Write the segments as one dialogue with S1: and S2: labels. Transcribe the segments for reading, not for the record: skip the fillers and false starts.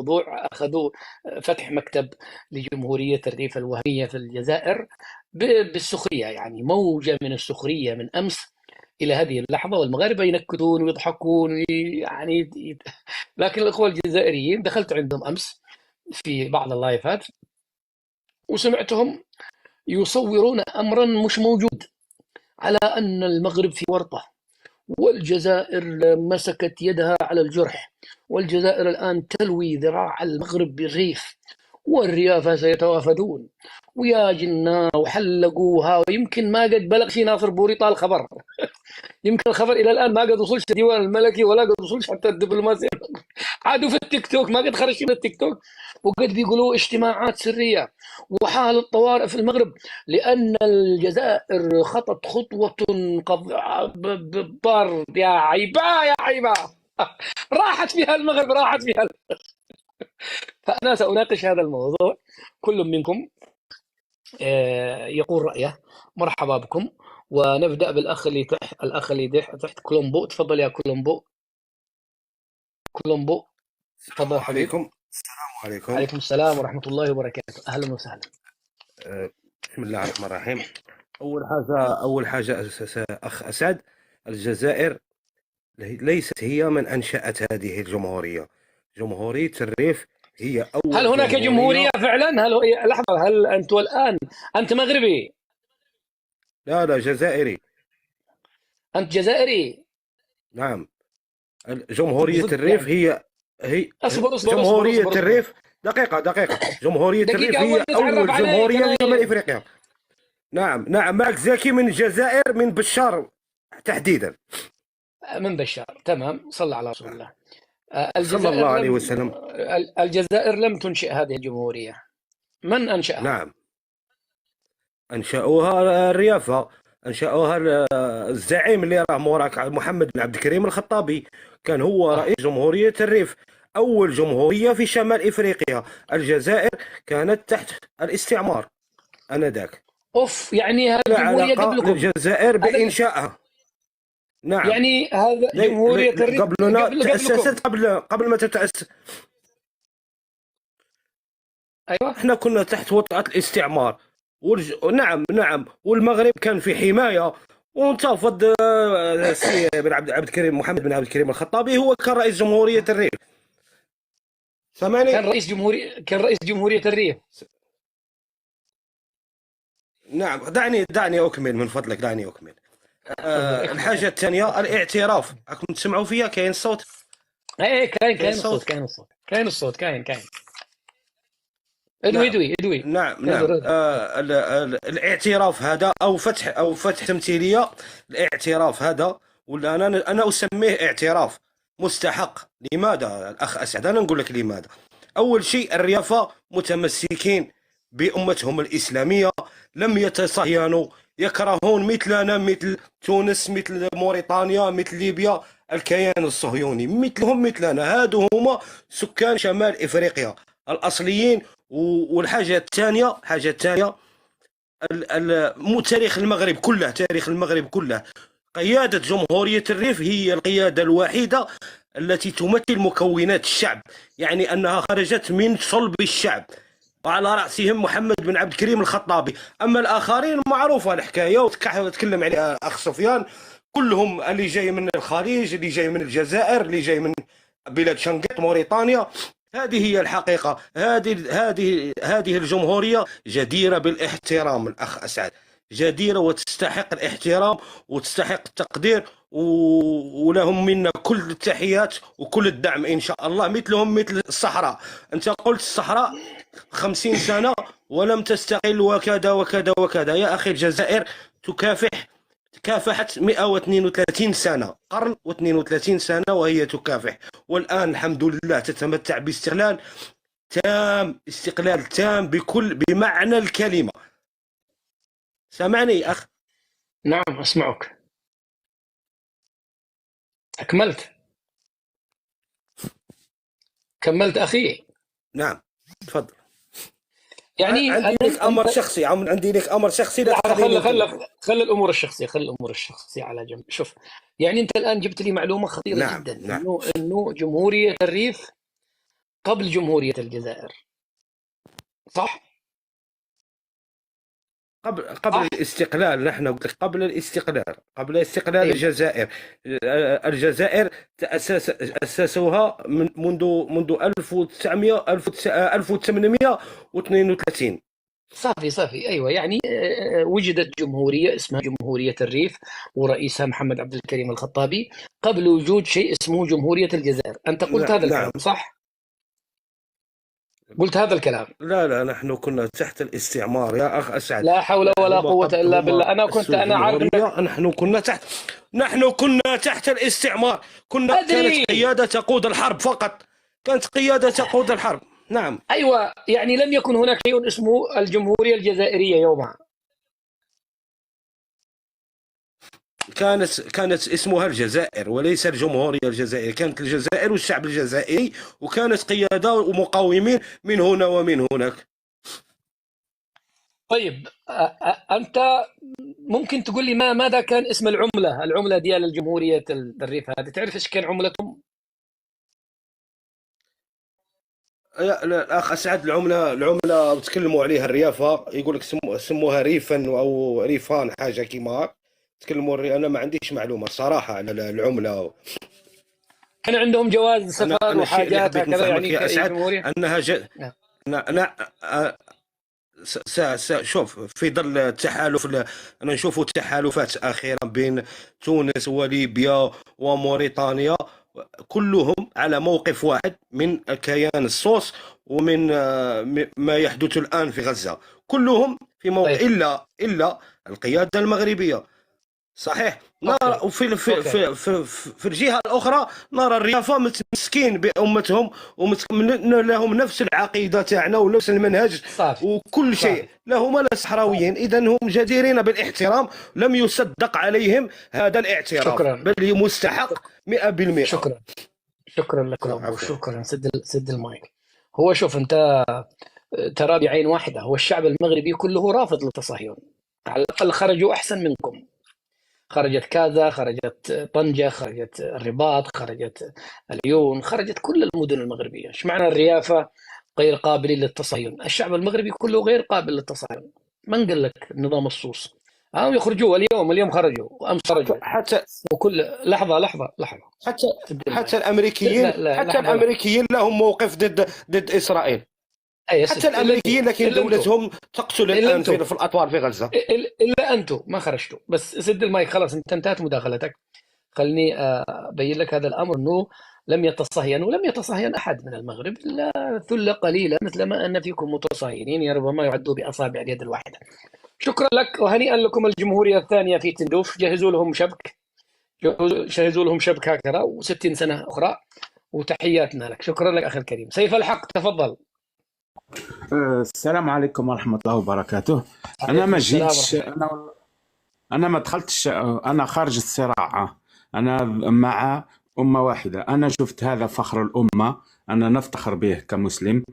S1: الموضوع أخذوا فتح مكتب لجمهورية الريف الوهمية في الجزائر بالسخرية، يعني موجة من السخرية من أمس إلى هذه اللحظة، والمغاربة ينكتون ويضحكون يعني. لكن الأخوة الجزائريين دخلت عندهم أمس في بعض اللايفات وسمعتهم يصورون أمرا مش موجود، على أن المغرب في ورطة، والجزائر مسكت يدها على الجرح، والجزائر الآن تلوي ذراع المغرب بالريف، والريافة سيتوافدون ويا جنا وحلقوها. ويمكن ما قد بلغ شي ناصر بوريطة الخبر، يمكن الخبر إلى الآن ما قد وصلش الديوان الملكي ولا قد وصلش حتى الدبلوماسية. عادوا في التيك توك، ما قد خرج من التيك توك، وقد بيقولوا اجتماعات سرية وحالة طوارئ في المغرب، لأن الجزائر خطت خطوة بار. يا عيبة يا عيبة. راحت فيها المغرب، راحت فيها. فأنا سأناقش هذا الموضوع، كل منكم يقول رأيه. مرحبا بكم، ونبدأ بالأخ اللي تحت، الأخ اللي تحت كولومبو. تفضل يا كولومبو. كولومبو
S2: السلام
S1: تفضل حبيب.
S2: عليكم. السلام عليكم.
S1: عليكم السلام ورحمة الله وبركاته، أهلا وسهلا.
S2: بسم الله الرحمن الرحيم. أول حاجة أخ أسعد، الجزائر ليست هي من أنشأت هذه الجمهورية. جمهورية الريف هي
S1: هل
S2: أول
S1: هناك جمهورية
S2: جمهورية.
S1: فعلا؟ لحظة، هل أنت الآن أنت مغربي؟
S2: لا لا، جزائري.
S1: أنت جزائري؟
S2: نعم. جمهورية
S1: ضد
S2: الريف
S1: يعني.
S2: هي
S1: اصبر اصبر اصبر
S2: جمهورية
S1: اصبر اصبر.
S2: الريف. دقيقة. جمهورية الريف
S1: دقيقة، أول
S2: هي
S1: نتعرف
S2: أول
S1: عليك.
S2: جمهورية
S1: أنا
S2: في شمال إفريقيا. نعم، معك زكي من الجزائر، من بشار تحديدا.
S1: من بشار، تمام. صلى على رسول الله.
S2: صلى الله عليه وسلم.
S1: الجزائر لم تنشئ هذه الجمهورية، من أنشأها؟
S2: نعم، أنشأوها الريافة، أنشأوها الزعيم اللي راه موراك محمد بن عبد الكريم الخطابي، كان هو
S1: آه.
S2: رئيس جمهورية الريف، أول جمهورية في شمال إفريقيا. الجزائر كانت تحت الاستعمار آنذاك.
S1: أوف، يعني هذه
S2: لا
S1: جمهورية
S2: علاقة
S1: قبلكم؟
S2: للجزائر
S1: هذا
S2: بإنشائها. نعم.
S1: يعني هذا جمهورية الريف
S2: قبلنا
S1: قبلكم؟
S2: تأسست قبل ما تتأسس.
S1: أيوة.
S2: احنا كنا تحت وطأة الاستعمار. نعم، والمغرب كان في حماية، وانتفض السي بن عبد الكريم محمد بن عبد الكريم الخطابي، هو كان رئيس جمهورية الريف. سامعني؟
S1: كان رئيس جمهورية الريف.
S2: نعم. دعني أكمل من فضلك، دعني أكمل.
S1: تفضل
S2: الحاجة
S1: اكمل.
S2: الثانية الاعتراف. راكم تسمعوا فيها؟ كاين الصوت؟
S1: ايه،
S2: كاين
S1: كاين الصوت،
S2: الصوت؟
S1: كاين. ادوي
S2: نعم.
S1: ادوي ادوي.
S2: نعم.
S1: ادوي.
S2: الاعتراف هذا او فتح تمثيليه. الاعتراف هذا، ولا انا اسميه اعتراف مستحق. لماذا الاخ اسعد؟ انا نقول لك لماذا. اول شيء، الريافه متمسكين بامتهم الاسلاميه، لم يتصهينوا، يكرهون مثلنا، مثل تونس، مثل موريتانيا، مثل ليبيا، الكيان الصهيوني مثلنا. هادو هما سكان شمال افريقيا الاصليين. والحاجه الثانيه، تاريخ المغرب كله، قيادة جمهورية الريف هي القيادة الوحيدة التي تمثل مكونات الشعب، يعني أنها خرجت من صلب الشعب، وعلى رأسهم محمد بن عبد الكريم الخطابي. أما الآخرين معروفة الحكاية، وتكلم عليها أخ سفيان، كلهم اللي جاي من الخليج، اللي جاي من الجزائر، اللي جاي من بلاد شنقيط، موريتانيا. هذه هي الحقيقة. هذه الجمهورية جديرة بالاحترام الأخ أسعد، جديرة وتستحق الاحترام وتستحق التقدير، ولهم منا كل التحيات وكل الدعم إن شاء الله. مثل الصحراء. أنت قلت الصحراء 50 سنة ولم تستقل، وكذا وكذا وكذا. يا أخي، الجزائر كافحت 132 سنة، قرن و32 سنة وهي تكافح، والآن الحمد لله تتمتع استقلال تام بمعنى الكلمة. سامعني أخ؟
S1: نعم أسمعك. كملت أخي.
S2: نعم، تفضل.
S1: يعني
S2: عندي لك أمر شخصي، لا تخليني نكمل.
S1: خلي الأمور الشخصية على جنب. شوف، يعني أنت الآن جبت لي معلومة خطيرة
S2: نعم
S1: جدا،
S2: نعم
S1: إنه جمهورية الريف قبل جمهورية الجزائر، صح؟
S2: قبل
S1: صح؟
S2: الاستقلال. نحن قلت لك قبل استقلال
S1: أي
S2: الجزائر. الجزائر أسسوها منذ 1900 1832.
S1: صافي أيوة، يعني وجدت جمهورية اسمها جمهورية الريف، ورئيسها محمد عبد الكريم الخطابي، قبل وجود شيء اسمه جمهورية الجزائر. أنت قلت هذا
S2: نعم.
S1: الكلام صح؟ قلت هذا الكلام.
S2: لا، نحن كنا تحت الاستعمار يا أخ أسعد.
S1: لا حول ولا قوة إلا بالله. أنا عارف أنك
S2: الجمهورية. نحن كنا تحت الاستعمار. كانت
S1: أدري.
S2: قيادة تقود الحرب فقط. كانت قيادة تقود الحرب. نعم.
S1: أيوة، يعني لم يكن هناك شيء اسمه الجمهورية الجزائرية يومها.
S2: كانت اسمها الجزائر وليس الجمهورية الجزائرية. كانت الجزائر والشعب الجزائري، وكانت قيادة ومقاومين من هنا ومن هناك.
S1: طيب أنت ممكن تقول لي ماذا كان اسم العملة ديال الجمهورية الريف هذه؟ تعرف ايش كان عملتهم؟
S2: لا، الأخ أسعد، العملة بتكلموا عليها الريافة. يقول لك سموها ريفا أو ريفان، حاجة كيما هاك. أنا ما عنديش معلومة صراحة على العملة.
S1: كان عندهم جواز سفر
S2: أنا الشيء اللي
S1: وحاجات
S2: حبيت
S1: هكذا
S2: نفهمك
S1: يعني
S2: يا أسعد
S1: كجمهورية؟
S2: أنها
S1: نعم.
S2: أنا شوف، في ظل أنا نشوف تحالفات أخيرة بين تونس وليبيا وموريتانيا، كلهم على موقف واحد من كيان الصوص ومن ما يحدث الآن في غزة. كلهم في موقع،
S1: طيب
S2: إلا القيادة المغربية. صحيح. نرى
S1: اوكي
S2: وفي في
S1: اوكي
S2: في في, في الجهه الاخرى نرى الريافه متمسكين بامتهم، لهم نفس العقيده تاعنا ونفس المنهج
S1: صافي
S2: وكل شيء.
S1: صافي
S2: لهم صحراويين، اذا هم جديرين بالاحترام. لم يصدق عليهم هذا الاعتراف،
S1: شكرا
S2: بل مستحق 100%.
S1: شكرا شكرا لك أبو،
S2: عفوا.
S1: شكرا. سد المايك. هو شوف أنت ترى بعين واحدة، هو الشعب المغربي كله رافض للتصهيون. على الأقل خرجوا أحسن منكم. خرجت كازا، خرجت طنجة، خرجت الرباط، خرجت العيون، خرجت كل المدن المغربية. ايش معنى الريافة غير قابلين للتصهين؟ الشعب المغربي كله غير قابل للتصهين. من قال لك النظام الصوص؟ هم يخرجوا اليوم خرجوا وأمس خرجوا.
S2: حتى
S1: وكل لحظة
S2: حتى
S1: سد
S2: حتى
S1: المايك.
S2: الامريكيين
S1: لا
S2: حتى
S1: لحظة.
S2: الامريكيين لهم موقف ضد اسرائيل.
S1: أي
S2: حتى
S1: اسف،
S2: الامريكيين، لكن
S1: إلا أنتم
S2: دولتهم تقتل
S1: إلا
S2: الان
S1: أنتم
S2: في الاطفال في غزه.
S1: إلا أنتم ما خرجتوا. بس سد المايك خلاص، أنت انتهت مداخلتك. خلني أبين لك هذا الأمر، أنه ولم يتصهين أحد من المغرب إلا ثلة قليلة، مثل ما أن فيكم متصهينين ربما يعدوا بأصابع اليد الواحدة. شكرا لك وهنيئا لكم. الجمهورية الثانية في تندوف، جهزوا لهم شبك هكذا، و60 سنة أخرى. وتحياتنا لك. شكرا لك أخي الكريم. سيف الحق تفضل.
S3: السلام عليكم ورحمة الله وبركاته. أنا
S1: عليكم
S3: ما
S1: السلام
S3: جيتش،
S1: ورحمة الله.
S3: أنا ما دخلتش، أنا خارج الصراع. أنا مع أمة واحدة. أنا شفت هذا فخر الأمة، أنا نفتخر به كمسلم،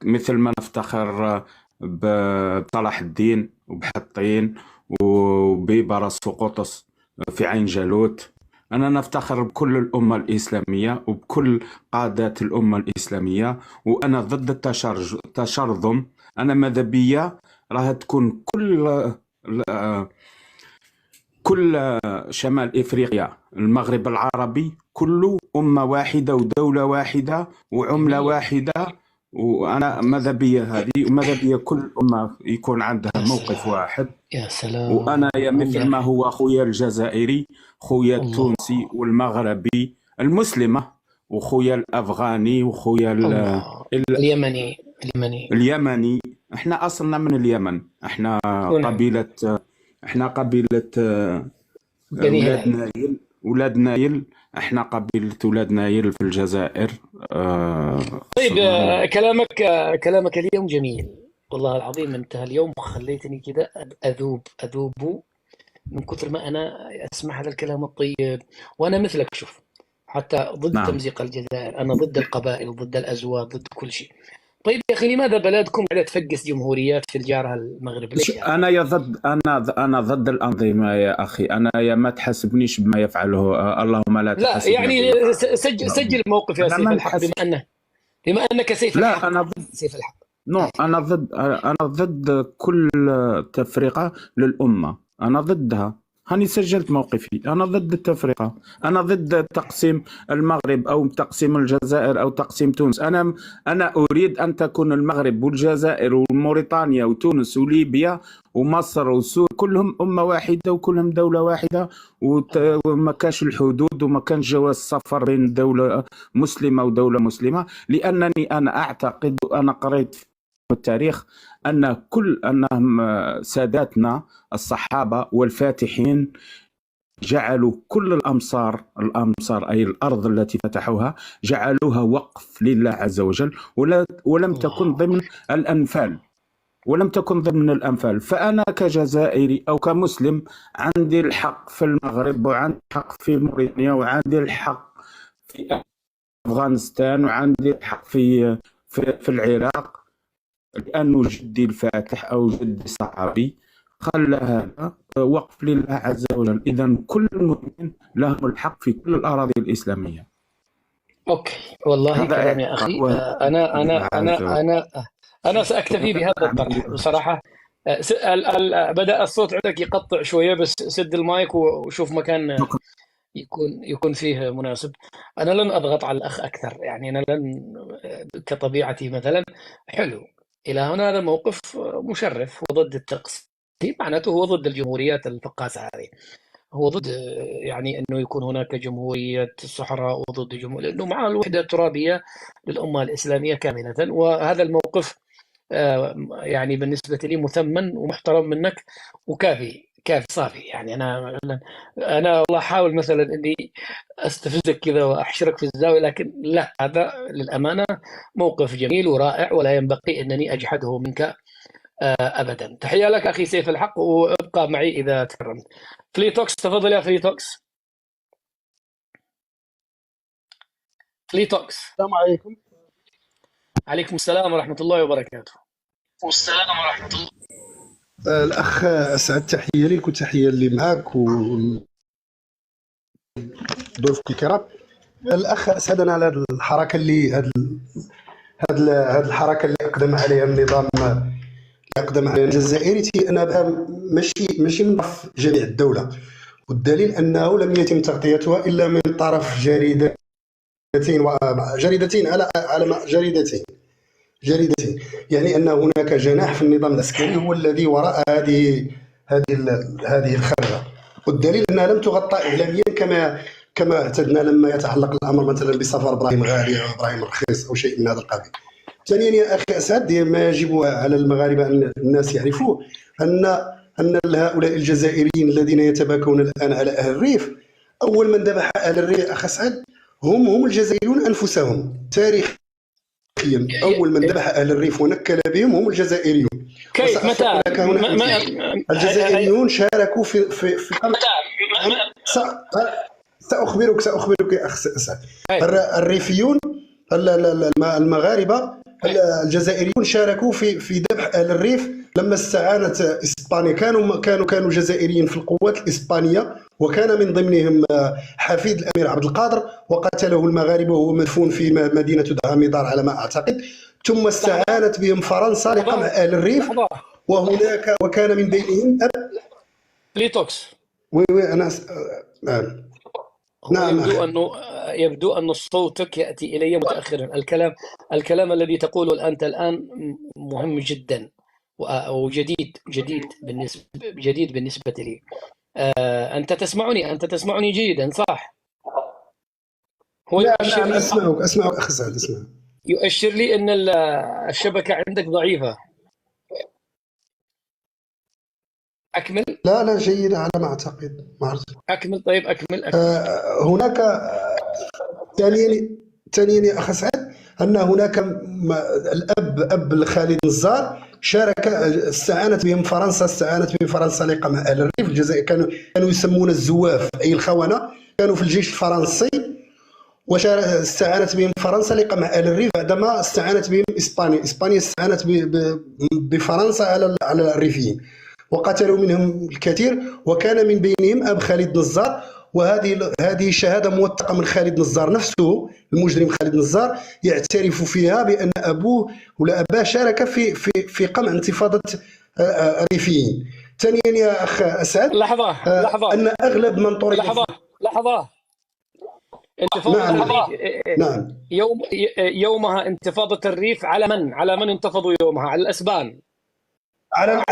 S3: مثل ما نفتخر بصلاح الدين وبحطين وببرص وقطز في عين جالوت. أنا نفتخر بكل الأمة الإسلامية وبكل قادات الأمة الإسلامية، وأنا ضد التشرذم. أنا ماذا بيا راها تكون كل شمال إفريقيا، المغرب العربي كله أمة واحدة ودولة واحدة وعملة
S1: جميل.
S3: واحدة. وأنا ماذا بيا هذه، وماذا بيا كل أمة يكون عندها
S1: يا
S3: موقف
S1: سلام
S3: واحد.
S1: يا سلام.
S3: وأنا يا
S1: من
S3: مثل
S1: يا
S3: ما
S1: أخي؟
S3: هو خويا الجزائري، خويا
S1: الله
S3: التونسي والمغربي المسلمة، وخويا الأفغاني وخويا
S1: الله. اليمني.
S3: اليمني. احنا أصلنا من اليمن. احنا
S1: ونعم.
S3: قبيلة
S1: بني
S3: ولاد
S1: هلال.
S3: نايل. ولاد نايل. احنا قبيلة ولاد نايل في الجزائر.
S1: طيب
S3: صرنا
S1: كلامك اليوم جميل، والله العظيم. انت اليوم خليتني كذا أذوب من كثر ما أنا أسمع هذا الكلام الطيب. وأنا مثلك، شوف، حتى ضد
S3: نعم.
S1: تمزيق الجزائر، أنا ضد القبائل، ضد الأزواج، ضد كل شيء. طيب يا أخي، لماذا بلدكم قاعدة تفقس جمهوريات في الجارة المغرب؟ ليش يا أخي؟
S3: أنا ضد الأنظمة يا أخي. أنا يا ما تحاسبنيش بما يفعله، اللهم لا
S1: لا
S3: تحاسبنا
S1: يعني
S3: بما
S1: سجل موقف يا
S3: أنا
S1: سيف
S3: ما
S1: الحق،
S3: نتحاسب.
S1: بما أنك سيف
S3: لا
S1: الحق.
S3: أنا ضد.
S1: سيف الحق.
S3: نو أنا ضد كل تفرقة للأمة، أنا ضدها. هاني سجلت موقفي، أنا ضد التفرقة، أنا ضد تقسيم المغرب أو تقسيم الجزائر أو تقسيم تونس. أنا أريد أن تكون المغرب والجزائر وموريتانيا وتونس وليبيا ومصر وسوريا كلهم أمة واحدة وكلهم دولة واحدة، وما كانش الحدود وما كانش جواز السفر بين دولة مسلمة ودولة مسلمة. لأنني أنا أعتقد وأنا قريت في التاريخ أن أنهم ساداتنا الصحابة والفاتحين جعلوا كل الأمصار أي الأرض التي فتحوها جعلوها وقف لله عز وجل، ولم تكن ضمن الأنفال. فأنا كجزائري أو كمسلم عندي الحق في المغرب، وعندي الحق في موريتانيا، وعندي الحق في أفغانستان، وعندي الحق في العراق، لأنه جدي الفاتح أو جدي الصحابي خلى هذا وقف لله عز وجل. إذا كل المؤمن لهم الحق في كل الأراضي الإسلامية.
S1: أوكي، والله كلام يا أخي. أنا سأكتفي بهذا الطرح بصراحة. بدأ الصوت عندك يقطع شوية، بس سد المايك وشوف مكان يكون فيه مناسب. أنا لن أضغط على الأخ أكثر، يعني أنا كطبيعتي مثلا حلو إلى هنا. هذا موقف مشرف، وضد التقسيم، معناته هو ضد الجمهوريات الفقاسة هذه، هو ضد يعني أنه يكون هناك جمهورية الصحراء، وضد لأنه مع الوحدة الترابية للأمة الإسلامية كاملة. وهذا الموقف يعني بالنسبة لي مثمن ومحترم منك وكافي صافي. يعني أنا والله أحاول مثلا أني أستفزك كذا وأحشرك في الزاوية، لكن لا، هذا للأمانة موقف جميل ورائع، ولا ينبغي أنني أجحده منك أبدا. تحية لك أخي سيف الحق، وابقى معي إذا تكرمت. فليتوكس، تفضل يا فليتوكس. فليتوكس.
S4: السلام عليكم.
S1: عليكم السلام ورحمة الله وبركاته.
S4: الأخ أسعد، تحية لك وتحية اللي معاك وضيوفك الكرام. الأخ أسعد، أنا على هذه الحركة هذه الحركة اللي أقدم عليها النظام، أقدم عليها الجزائري، أنا بها ماشي من طرف جميع الدولة، والدليل أنه لم يتم تغطيتها إلا من طرف جريدتين جريدتين. يعني أن هناك جناح في النظام العسكري هو الذي وراء هذه الخربة، والدليل أنها لم تغطى إعلاميا كما اعتدنا لما يتعلق الأمر مثلا بسفر إبراهيم غالي أو إبراهيم رخيص أو شيء من هذا القبيل. ثانيا يا أخي أسعد، ما يجب على المغاربة أن الناس يعرفوه أن هؤلاء الجزائريين الذين يتباكون الآن على أهل الريف، أول من ذبح أهل الريف أخ أسعد هم الجزائريون أنفسهم. تاريخ أول من ذبح أهل الريف ونكل بهم هم الجزائريون.
S1: كيف؟ متى؟
S4: الجزائريون شاركوا في سأخبرك يا أخ أسعد. الريفيون المغاربة الجزائريون شاركوا في ذبح أهل الريف لما استعانت إسبانيا. كانوا جزائريين في القوات الإسبانية، وكان من ضمنهم حفيد الأمير عبد القادر، وقتله المغاربة وهو مدفون في مدينة دهاميدار على ما أعتقد. ثم استعانت بهم فرنسا لقمع أهل الريف، وكان من بينهم
S1: فليتوكس.
S4: أنا
S1: نعم. يبدو أن صوتك يأتي إلي متأخرا. الكلام الذي تقوله الآن مهم جدا وجديد بالنسبة لي. أنت تسمعني جيدا صح؟ هو يؤشر لي.
S4: أسمعك أخي سعد، اسمع.
S1: يؤشر لي أن الشبكة عندك ضعيفة. أكمل.
S4: لا جيدة على ما أعتقد.
S1: أكمل. طيب أكمل.
S4: هناك ثانيا يا أخي سعد، أن هناك الأب خالد النزار شارك، استعانت بهم فرنسا لقمع أهل الريف. الجزائر كانوا يسمون الزواف أي الخونة، كانوا في الجيش الفرنسي، واستعانت بهم فرنسا لقمع أهل الريف بعدما استعانت بهم إسبانيا استعانت بفرنسا على الريفيين، وقتلوا منهم الكثير، وكان من بينهم أب خالد نزار. وهذه شهاده موثقه من خالد نزار نفسه، المجرم خالد نزار يعترف فيها بان ابوه ولا اباه شارك في قمع انتفاضه الريفيين. ثانيا يا اخ اسعد،
S1: لحظة
S4: ان اغلب من طرد
S1: لحظة انتفاضة
S4: نعم
S1: الريف
S4: نعم
S1: يومها انتفاضة الريف على من انتفضوا يومها؟ على الأسبان.
S4: على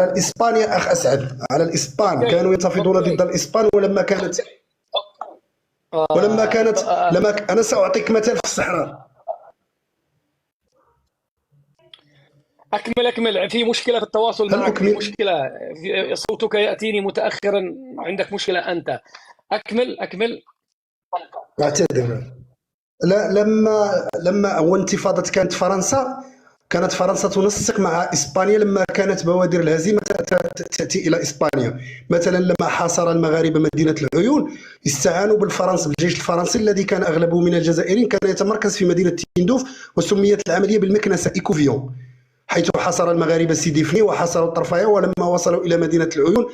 S4: الاسبان يا اخ اسعد، على الاسبان كانوا ينتفضون ضد الاسبان. ولما كانت انا ساعطيك مثال في الصحراء.
S1: أكمل. في مشكلة في التواصل
S4: هل
S1: معك، في
S4: أكمل؟
S1: مشكلة، صوتك يأتيني متأخرا، عندك مشكلة أنت. أكمل.
S4: اعتذر. لا، لما أول انتفاضة كانت فرنسا تنسق مع إسبانيا لما كانت بوادر الهزيمة تأتي إلى إسبانيا. مثلا لما حاصر المغاربة مدينة العيون استعانوا بالجيش الفرنسي الذي كان أغلبه من الجزائريين، كان يتمركز في مدينة تندوف، وسميت العملية بالمكنسة إيكوفيون، حيث حاصر المغاربة سيدي فني وحاصروا الطرفاية. ولما وصلوا إلى مدينة العيون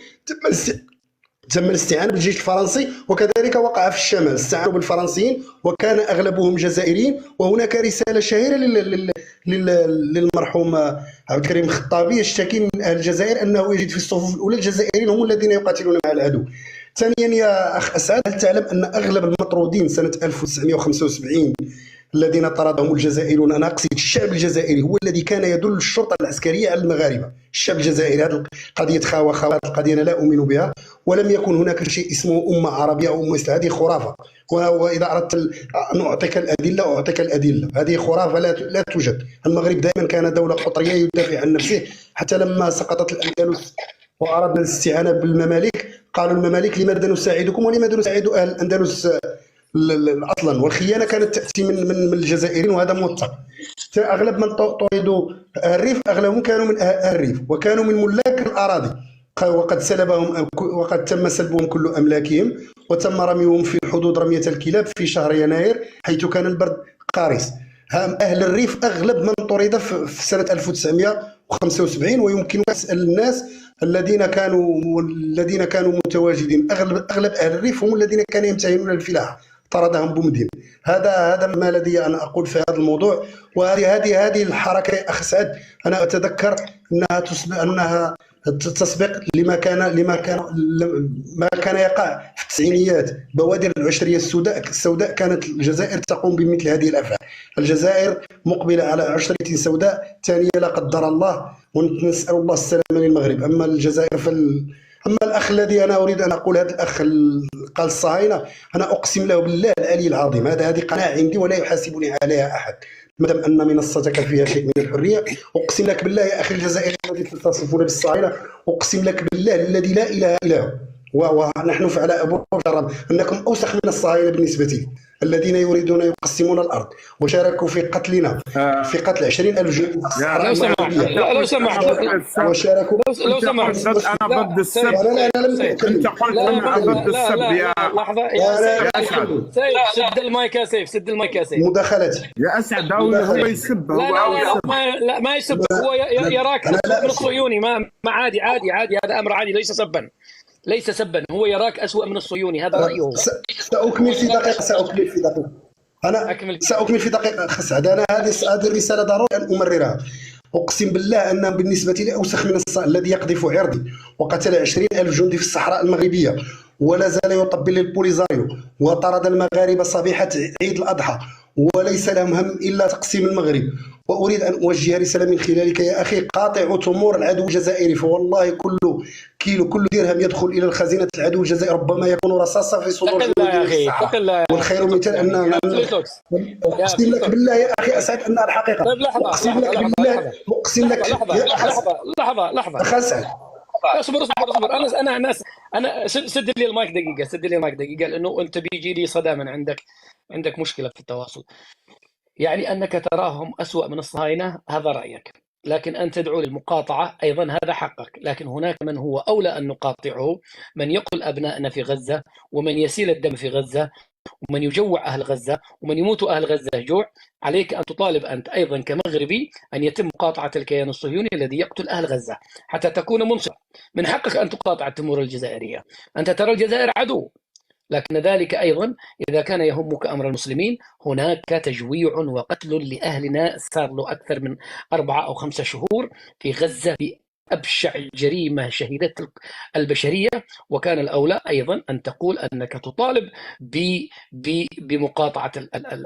S4: تم الاستعانة بالجيش الفرنسي، وكذلك وقع في الشمال استعانوا بالفرنسيين وكان أغلبهم جزائريين. وهناك رسالة شهيرة للمرحوم عبد الكريم الخطابي يشتكي من أهل الجزائر أنه يجد في الصفوف الأولى الجزائريين هم الذين يقاتلون مع العدو. ثانيا يا أخ أسعد، هل تعلم أن أغلب المطرودين سنة 1975 الذين طردهم الجزائريون، أنا أقصد الشعب الجزائري، هو الذي كان يدل الشرطة العسكرية على المغاربة. الشعب الجزائري، هذه قضية خوات، القضية أنا لا أؤمن بها، ولم يكن هناك شيء اسمه أمة عربية أو أمة إسلامية، هذه خرافة. وإذا أردت أن أعطيك الأدلة، هذه خرافة لا توجد. المغرب دائما كان دولة قطرية يدافع عن نفسه، حتى لما سقطت الأندلس وأردنا الاستعانة بالمماليك قالوا المماليك لماذا نساعدكم ولماذا نساعد أهل الأندلس اصلا، والخيانه كانت تاتي من الجزائريين، وهذا موثق. اغلب من طردوا الريف اغلبهم كانوا من الريف وكانوا من ملاك الاراضي، وقد تم سلبهم كل املاكهم وتم رميهم في حدود رميه الكلاب في شهر يناير حيث كان البرد قارس. اهل الريف اغلب من طرد في سنه 1975، ويمكن تسال الناس الذين كانوا متواجدين. اغلب اهل الريف هم الذين كانوا يمتهنون الفلاحه، طردهم بومدين. هذا ما لدي أن أقول في هذا الموضوع. وهذه الحركة يا أخ سعد، أنا أتذكر أنها تسبق ما كان يقع في التسعينيات. بوادر العشرية السوداء كانت الجزائر تقوم بمثل هذه الأفعال. الجزائر مقبلة على عشرية سوداء ثانية لا قدر الله، ونسأل الله السلامة للمغرب. أما الجزائر أما الأخ الذي أنا أريد أن أقول، هذا الأخ قال الصهاينة، أنا أقسم له بالله العلي العظيم، هذه قناعة عندي ولا يحاسبني عليها أحد، مادام أن منصتك فيها شيء من الحرية. أقسم لك بالله يا أخي الجزائري الذي تتصفون بالصهاينة، أقسم لك بالله الذي لا إله إلا هو، ونحن على أبواب جرب أنكم أوسخ من الصهاينة بالنسبة لي، الذين يريدون يقسمون الأرض وشاركوا في قتلنا، في قتل 20,000 جندي في الصحراء المغربية.
S1: لو سمحت
S4: وشاركوا.
S1: لو سمحت
S3: أنا ضد السب.
S4: لا لم
S3: أنت
S4: أتكلم.
S3: قلت أنا ضد السب يا
S1: لحظة
S4: لا
S1: سيف، سد المايك يا سيف، سد المايك يا سيف.
S4: مداخلتي.
S3: يا أسعد. هو يسب،
S1: لا ما يسب، هو يراك أسوأ من الصهيوني. ما عادي، هذا أمر عادي، ليس سبا، هو يراك أسوأ من الصهيوني، هذا رأيه.
S4: سأكمل في دقيقة. أنا سأكمل في دقيقة سعد. أنا هذه الرسالة ضروري أن أمررها. أقسم بالله أنه بالنسبة لي أوسخ من الذي يقذف عرضي وقتل 20,000 جندي في الصحراء المغربية ولا زال يطبل البوليزاريو وطرد المغاربة صبيحة عيد الأضحى وليس لهم هم إلا تقسيم المغرب. وأريد أن أوجه رسالة من خلالك يا أخي، قاطع تمور العدو الجزائري، فوالله كل درهم يدخل إلى الخزينة العدو الجزائري ربما يكون رصاصة في صدور جنود والخير مثل أن أقسم لك بالله يا أخي أسعد أن الحقيقة. أقسم لك بالله، أقسم لك.
S1: لحظة
S4: أخ أسعد،
S1: اصبر. انا سد لي المايك دقيقه، لانه انت بيجي لي صدى من عندك مشكله في التواصل. يعني انك تراهم اسوأ من الصهاينه، هذا رايك، لكن ان تدعو للمقاطعه ايضا هذا حقك. لكن هناك من هو اولى ان نقاطعه، من يقتل ابنائنا في غزه، ومن يسيل الدم في غزه، ومن يجوع أهل غزة، ومن يموت أهل غزة جوع. عليك أن تطالب أنت أيضا كمغربي أن يتم مقاطعة الكيان الصهيوني الذي يقتل أهل غزة حتى تكون منصفا. من حقك أن تقاطع التمور الجزائرية. أنت ترى الجزائر عدو، لكن ذلك أيضا إذا كان يهمك أمر المسلمين، هناك تجويع وقتل لأهلنا صار له أكثر من 4 أو 5 شهور في غزة بأبشع جريمة شهدت البشرية. وكان الأولى أيضا أن تقول أنك تطالب بمقاطعة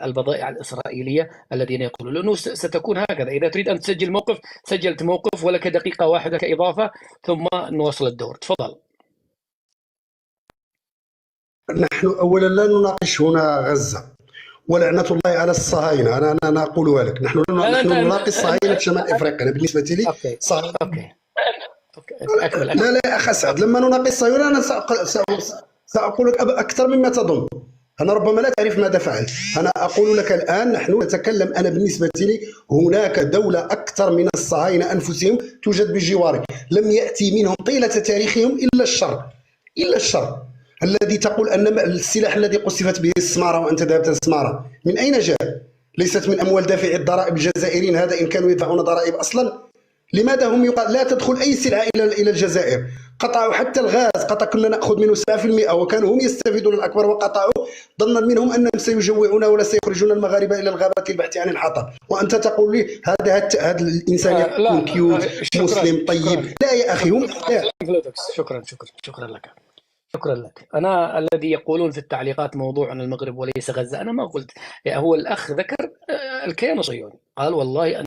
S1: البضائع الإسرائيلية الذين يقولون، لأنه ستكون هكذا. إذا تريد أن تسجل موقف سجلت موقف، ولك دقيقة واحدة كإضافة ثم نواصل الدور. تفضل.
S4: نحن أولا لا نناقش هنا غزة، ولعنة الله على الصهاينة. أنا أقولها لك، نحن نناقش الصهاينة في شمال إفريقيا. أنا بالنسبة لي
S1: أوكي. أكمل.
S4: لا يا أخ أسعد، لما نناقش الصهاينة أنا سأقول لك أكثر مما تظن. أنا ربما لا تعرف ماذا فعلت. أنا أقول لك الآن نحن نتكلم، أنا بالنسبة لي هناك دولة أكثر من الصهاينة أنفسهم توجد بجوارك، لم يأتي منهم طيلة تاريخهم إلا الشر الذي تقول أن السلاح الذي قصفت به السمارة وأنت ذهبت السمارة من أين جاء؟ ليست من أموال دافعي الضرائب الجزائريين، هذا إن كانوا يدفعون ضرائب أصلا. لماذا هم يقال لا تدخل أي سلعة إلى الجزائر؟ قطعوا حتى الغاز، كنا نأخذ منه 7%، وكانوا هم يستفيدون الأكبر وقطعوا ظنا منهم أنهم سيجوعون ولا سيخرجون المغاربة إلى الغابات للبحث عن الحطب. وأنت تقول لي هذا الإنسان يكون كيوت مسلم طيب. لا يا أخي، هم
S1: شكرا لك. أنا الذي يقولون في التعليقات موضوع عن المغرب وليس غزة، أنا ما قلت. هو الأخ ذكر الكيان الصهيوني، قال والله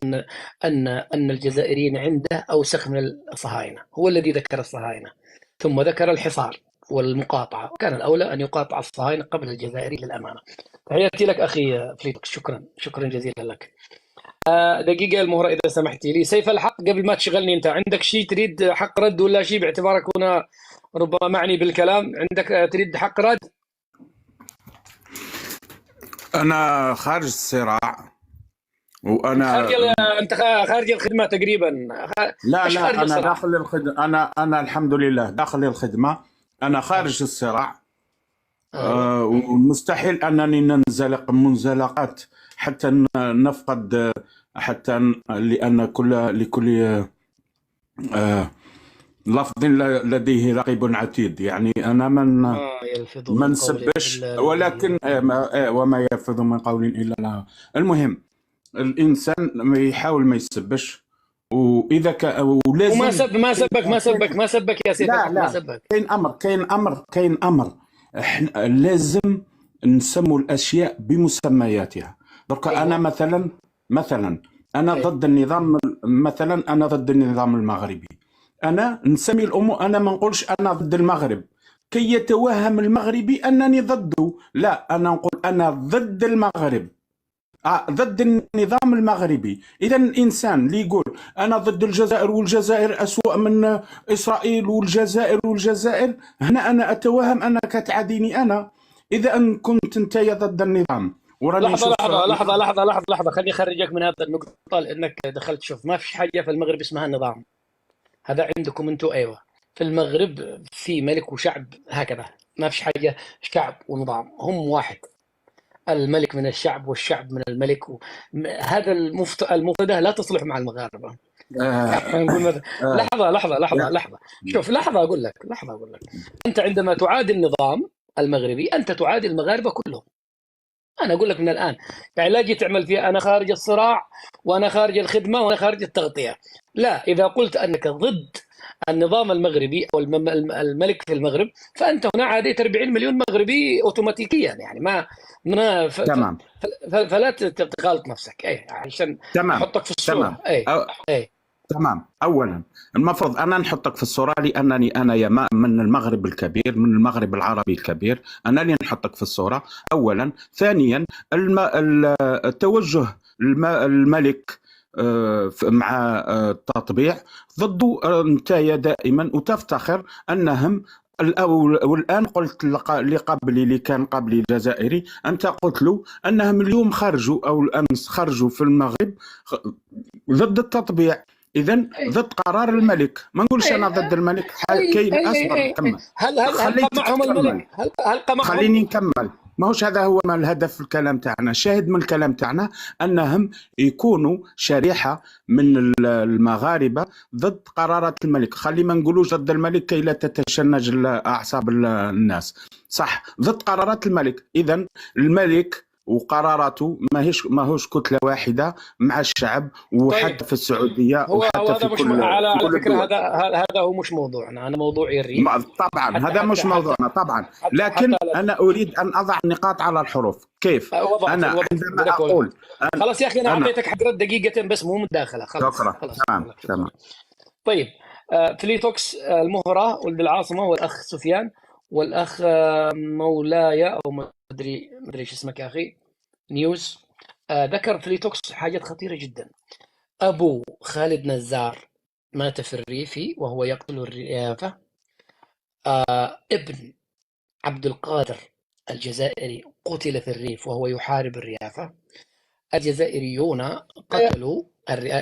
S1: أن الجزائريين عنده أوسخ من الصهاينة، هو الذي ذكر الصهاينة، ثم ذكر الحصار والمقاطعة. كان الأولى أن يقاطع الصهاينة قبل الجزائري للأمانة. تحياتي لك أخي فليتوكس، شكرا جزيلا لك. دقيقة المهرة إذا سمحتي لي. سيف الحق، قبل ما تشغلني أنت، عندك شيء تريد حق رد ولا شيء، باعتبارك هنا ربما معني بالكلام، عندك تريد حق رد؟
S3: أنا خارج الصراع، وأنا
S1: أنت خارج الخدمة تقريبا.
S3: لا أنا داخل الخدمة. أنا الحمد لله داخل الخدمة. أنا خارج الصراع. ومستحيل أنني ننزلق منزلقات حتى نفقد، حتى لأن لكل لفظ لديه رقيب عتيد. يعني أنا من سبش، ولكن وما يلفظ من قول إلا له. المهم الإنسان يحاول ما يسبش، وإذا ولازم
S1: ما سبك يا سيدي.
S3: لا كاين أمر احنا لازم نسمو الأشياء بمسمياتها. درك أنا مثلا أنا ضد النظام، أنا ضد النظام المغربي. أنا نسمي الأمور، أنا ما نقولش أنا ضد المغرب كي يتوهم المغربي أنني ضده. لا، أنا نقول أنا ضد المغرب، ضد النظام المغربي. إذا الإنسان اللي يقول أنا ضد الجزائر والجزائر أسوأ من إسرائيل والجزائر، هنا أنا أتوهم أنك تعاديني أنا. إذا أن كنت أنت ضد النظام وراني
S1: لحظة خليني أخرجك من هذا النقطة، لأنك دخلت. شوف، ما فيش حاجة في المغرب اسمها النظام، هذا عندكم أنتم. أيوة، في المغرب في ملك وشعب، هكذا. ما فيش حاجة شعب ونظام، هم واحد. الملك من الشعب والشعب من الملك. هذا المفردة لا تصلح مع المغاربة. لحظة. شوف، لحظة أقول لك. أنت عندما تعادي النظام المغربي أنت تعادي المغاربة كلهم. أنا أقول لك من الآن، يعني لا جي تعمل فيها أنا خارج الصراع وأنا خارج الخدمة وأنا خارج التغطية. لا، إذا قلت أنك ضد النظام المغربي أو الملك في المغرب، فأنت هنا عاديت 40 مليون مغربي أوتوماتيكيا. يعني ما
S3: تمام.
S1: فلا تغالط نفسك عشان أحطك في الصورة.
S3: تمام. أولا المفروض أنا نحطك في الصورة، لأنني أنا من المغرب الكبير، من المغرب العربي الكبير، أنا اللي نحطك في الصورة أولا. ثانيا التوجه الملك مع التطبيع ضده نتايا دائما، وتفتخر أنهم. والآن قلت اللي كان قبلي الجزائري، أنت قلت له أنهم اليوم خرجوا أو الأمس خرجوا في المغرب ضد التطبيع. إذن ضد قرار الملك. ما نقولش أنا ضد الملك. كاين أصبر كمل.
S1: هل معهم الملك؟
S3: خليني نكمل. ماهوش هذا هو ما الهدف في الكلام تاعنا. الشاهد من الكلام تاعنا أنهم يكونوا شريحة من المغاربة ضد قرارات الملك. خلي ما نقولوش ضد الملك كي لا تتشنج أعصاب الناس، صح، ضد قرارات الملك. إذن الملك وقراراته ماهوش كتلة واحدة مع الشعب، وحتى
S1: طيب
S3: في السعودية
S1: هو
S3: وحتى
S1: هذا
S3: في
S1: مش
S3: كل
S1: على
S3: كل
S1: فكرة،
S3: الدول.
S1: هذا هو مش موضوعنا. أنا موضوعي الريف.
S3: طبعا
S1: حتى
S3: هذا مش
S1: حتى حتى
S3: موضوعنا طبعا،
S1: حتى
S3: لكن
S1: لا
S3: أنا أريد أن أضع النقاط على الحروف. كيف أنا
S1: وضعت
S3: عندما
S1: بدك وضع.
S3: أقول
S1: خلاص يا أخي، أنا
S3: أنا
S1: أعطيتك حضرتك دقيقتين بس، مو مداخلة. خلاص
S3: شكرا.
S1: خلاص
S3: تمام
S1: خلاص، شكرا.
S3: تمام.
S1: طيب فليتوكس المهرة ولد العاصمة، والأخ سفيان، والأخ مولاي، أو ما أدري ايش اسمك يا أخي، نيوز. ذكر فليتوكس حاجات خطيرة جدا. أبو خالد نزار مات في الريف وهو يقتل الريافة. ابن عبد القادر الجزائري قتل في الريف وهو يحارب الريافة. الجزائريون قتلوا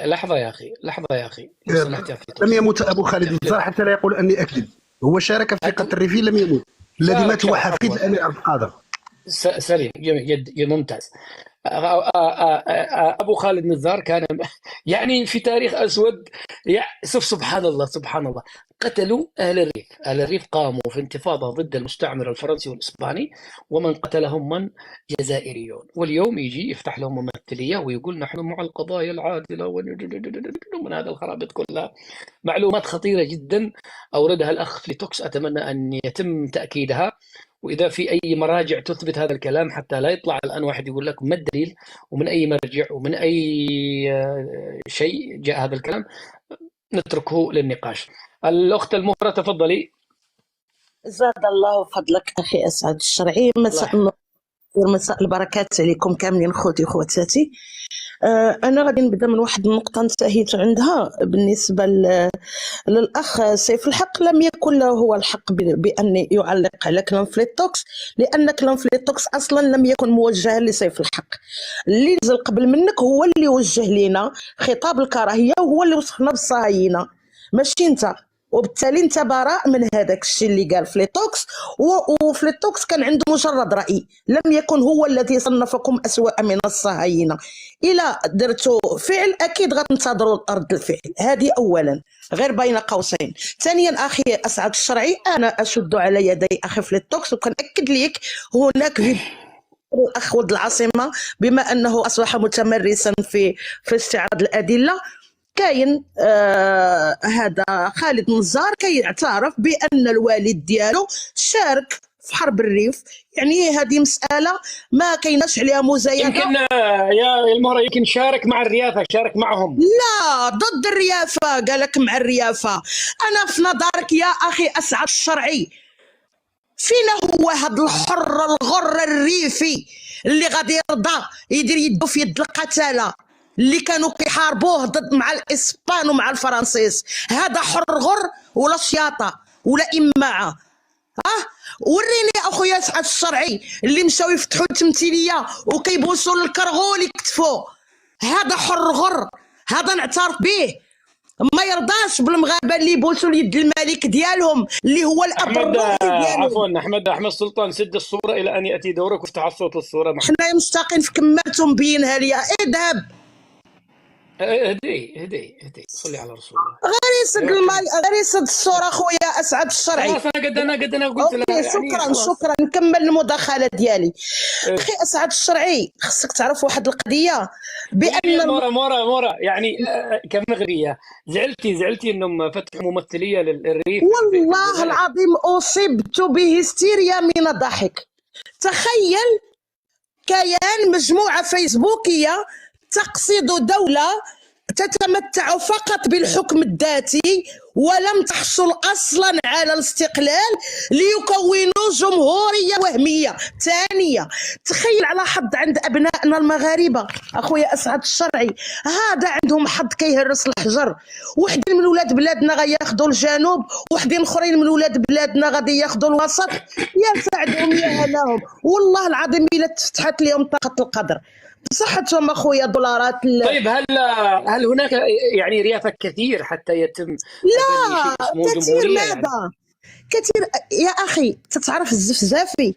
S1: لحظة يا أخي، لحظة يا أخي، لو سمحت يا
S4: لم
S1: فليتوكس.
S4: يمت ابو خالد النزار حتى لا يقول اني اكذب. هو شارك في قتل الريفي، لم يمت. الذي مات هو حفيد
S1: عفوا،
S4: الامير عبد القادر.
S1: سليم، جميل، ممتاز. أبو خالد نزار كان يعني في تاريخ أسود. سبحان الله، سبحان الله. قتلوا أهل الريف. أهل الريف قاموا في انتفاضة ضد المستعمر الفرنسي والإسباني، ومن قتلهم من؟ جزائريون. واليوم يجي يفتح لهم ممثلية ويقول نحن مع القضايا العادلة من هذا الخرابيط كلها. معلومات خطيرة جدا أوردها الأخ فليتوكس، أتمنى أن يتم تأكيدها، وإذا في أي مراجع تثبت هذا الكلام، حتى لا يطلع الآن واحد يقول لك ما الدليل ومن أي مرجع ومن أي شيء جاء هذا الكلام، نتركه للنقاش. الأخت المهرة تفضلي.
S5: زاد الله فضلك أخي أسعد الشرعي. مساء النور ومساء البركات عليكم كاملين خوتي وخواتاتي. أنا غادي نبدا من واحد النقطة انتهيت عندها بالنسبة للأخ سيف الحق. لم يكن له هو الحق بأن يعلق على كلام فليتوكس، لأن كلام فليتوكس أصلا لم يكن موجها لسيف الحق. اللي نزل قبل منك هو اللي وجه لنا خطاب الكراهية، وهو اللي وصفنا بالصهاينة، ماشي انت. وبالتالي انت براء من هذاك الشيء اللي قال فليتوكس. وفليتوكس كان عنده مجرد رأي، لم يكن هو الذي صنفكم أسوأ من الصهاينة. إلى درتوا فعل أكيد غتنتظروا رد الفعل. هذه أولا، غير بين قوسين. ثانيا أخي أسعد الشرعي، أنا أشد على يدي أخي فليتوكس، وكنأكد لك هناك الأخ ولد العاصمة بما أنه أصبح متمرسا في استعراض الأدلة. كاين هذا خالد نزار كيعترف بأن الوالد ديالو شارك في حرب الريف. يعني هذه مسألة ما كايناش عليها مزايدة.
S1: يمكن يا المهرة يمكن شارك مع الريافة، شارك معهم.
S5: لا، ضد الريافة، قالك مع الريافة. أنا في نظرك يا أخي أسعد الشرعي، فينا هو هذا الحر الغر الريفي اللي غادي يرضى يدير يدو في يد القتالة اللي كانوا كيحاربوه ضد مع الاسبان ومع الفرنسيس؟ هذا حر غر ولا شياطه ولا اماعه؟ وريني اخويا اسعد الشرعي اللي مشاو يفتحوا التمثيليه وكيبوسوا الكرغول يكتفوا. هذا حر غر، هذا نعترف به. ما يرضاش بالمغاربه اللي يبوسوا اليد الملك ديالهم اللي هو الاب الروحي ديالهم.
S1: عفوا احمد سلطان، سد الصوره الى ان ياتي دورك وافتح الصوت الصوره.
S5: حنا مشتاقين في كمالته مبينها ليا. اذهب
S1: هدي صلي على رسول الله.
S5: غير يسد الماي، غير يسد الصوره خويا اسعد الشرعي.
S1: خلاص انا قلت لها يعني
S5: شكرا نكمل المداخله ديالي. اخي اسعد الشرعي، خصك تعرف واحد القضيه بان
S1: مورا يعني كمغربيه زعلتي انهم فتحوا ممثليه للريف.
S5: والله العظيم اصبت بهستيريا من الضحك. تخيل كيان مجموعه فيسبوكيه تقصد دولة تتمتع فقط بالحكم الذاتي ولم تحصل أصلا على الاستقلال ليكونوا جمهورية وهمية ثانية. تخيل على حظ عند أبنائنا المغاربة أخويا أسعد الشرعي، هذا عندهم حظ كيهرس الحجر. وحدين من ولاد بلادنا غياخذوا الجنوب، وحدين اخرين من ولاد بلادنا غادي ياخذوا الوسط. يا سعدهم يا هناهم، والله العظيم إلا تفتحت لهم طاقة القدر بصحتهم اخويا دولارات.
S1: طيب هل هناك يعني ريافة كثير حتى يتم؟
S5: لا كثير. ماذا يعني؟ كثير يا اخي. تتعرف الزفزافي؟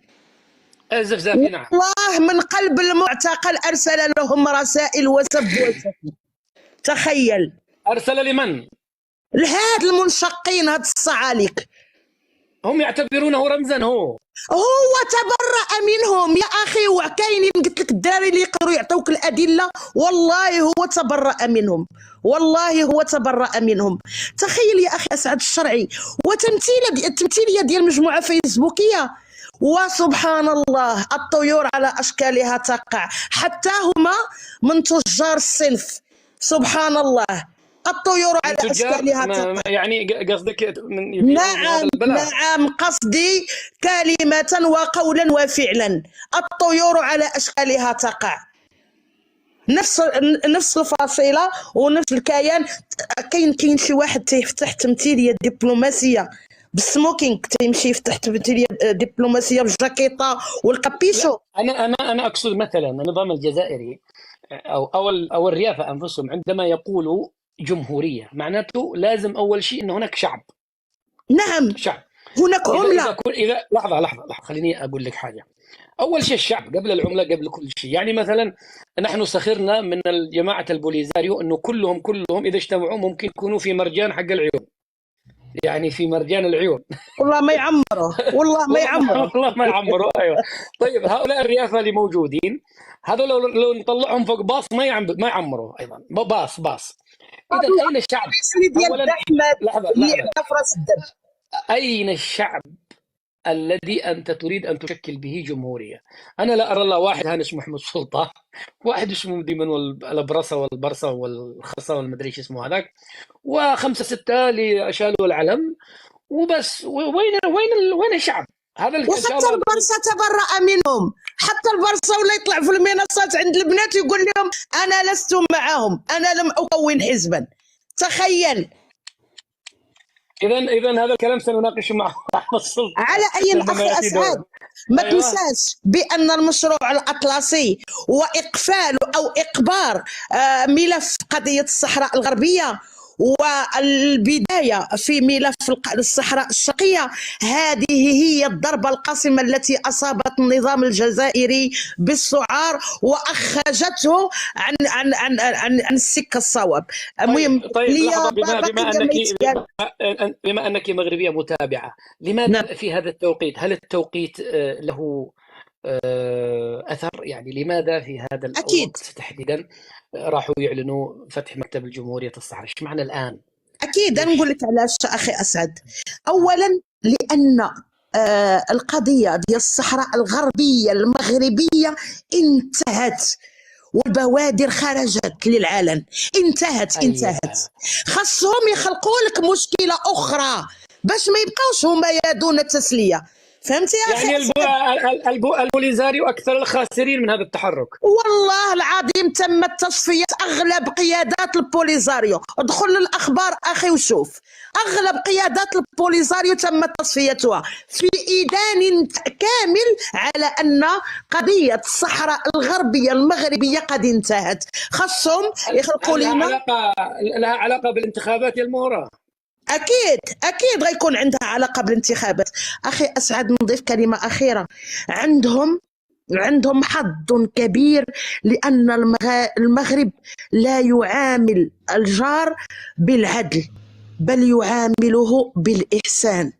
S1: الزفزافي نعم.
S5: والله من قلب المعتقل أرسل لهم رسائل وسب وشتم. تخيل.
S1: أرسل لمن؟
S5: لهاد المنشقين، هاد الصعاليك.
S1: هم يعتبرونه رمزا.
S5: هو تبرأ منهم يا أخي، وكاينين قلت لك الدراري اللي يقدروا يعطوك الأدلة، والله هو تبرأ منهم، والله هو تبرأ منهم. تخيل يا أخي أسعد الشرعي، التمثيلية ديال مجموعة فيسبوكية، وسبحان الله الطيور على أشكالها تقع، حتى هما من تجار الصنف. سبحان الله الطيور على أشكالها تقع.
S1: يعني قصدك من
S5: نعم نعم، قصدي كلمة وقولا وفعلا، الطيور على أشكالها تقع. نفس الفصيلة ونفس الكيان. كاين شي واحد تيفتح تمثيلية دبلوماسية بالسموكينغ، تيمشي يفتح تمثيلية دبلوماسية بالجاكيطة والكابيشو.
S1: أنا أقصد مثلا النظام الجزائري أو الريافة أنفسهم عندما يقولوا جمهورية، معناته لازم أول شيء أن هناك شعب.
S5: نعم
S1: شعب.
S5: هناك عملة.
S1: إذا لحظة خليني أقول لك حاجة. أول شيء الشعب قبل العملة قبل كل شيء. يعني مثلا نحن سخرنا من جماعة البوليزاريو أنه كلهم إذا اجتمعوا ممكن يكونوا في مرجان حق العيون، يعني في مرجان العيون.
S5: والله ما يعمروا، والله ما يعمروا،
S1: والله ما يعمروا. أيوة. طيب هؤلاء الريافة اللي موجودين هذول لو نطلعهم فوق باص ما يعمروا أيضا باص. إذا أين الشعب؟
S5: أولا لحظة
S1: أين الشعب الذي أنت تريد أن تشكل به جمهورية؟ أنا لا أرى الله واحد هان اسمه محمود سلطان، واحد اسمه ديما البرصة والبرصة والخرصة والمدري ايش اسمه هذاك، وخمسة ستة اللي شالوا العلم وبس. وين الشعب؟ هذا
S5: وحتى البرصة تبرأ منهم، حتى البرصة ولا يطلع في المنصات عند البنات يقول لهم أنا لست معهم، أنا لم أكون حزبا. تخيل.
S1: إذا هذا الكلام سنناقشه مع أحمد سلطان.
S5: على أي أخي أسعد ما تنساش بأن المشروع الأطلسي وإقفال أو إقبار ملف قضية الصحراء الغربية والبداية في ملف الصحراء الشرقية، هذه هي الضربة القاصمة التي أصابت النظام الجزائري بالسعار وأخرجته عن السكة الصواب. المهم
S1: بما أنك مغربية متابعة، لماذا في هذا التوقيت؟ هل التوقيت له أثر؟ يعني لماذا في هذا الوقت تحديدا راحوا يعلنوا فتح مكتب الجمهورية الصحراء؟ ايش معنى الآن؟
S5: أكيد نقول لك علاش أخي أسعد. أولا لأن القضية ديال الصحراء الغربية المغربية انتهت والبوادر خرجت للعلن. انتهت. خاصهم يخلقوا لك مشكلة أخرى باش ما يبقاوش هما يدون التسلية. فهمتي يا أخي؟
S1: يعني البوليزاريو أكثر الخاسرين من هذا التحرك.
S5: والله العظيم تمت تصفية أغلب قيادات البوليزاريو. ادخل للأخبار أخي وشوف، أغلب قيادات البوليزاريو تمت تصفيتها في إيدان كامل على أن قضية الصحراء الغربية المغربية قد انتهت. خاصهم يخلقوا لنا.
S1: لها علاقة بالانتخابات المهرة.
S5: أكيد غيكون عندها علاقة بالانتخابات. أخي أسعد نضيف كلمة أخيرة. عندهم حظ كبير لأن المغرب لا يعامل الجار بالعدل بل يعامله بالإحسان.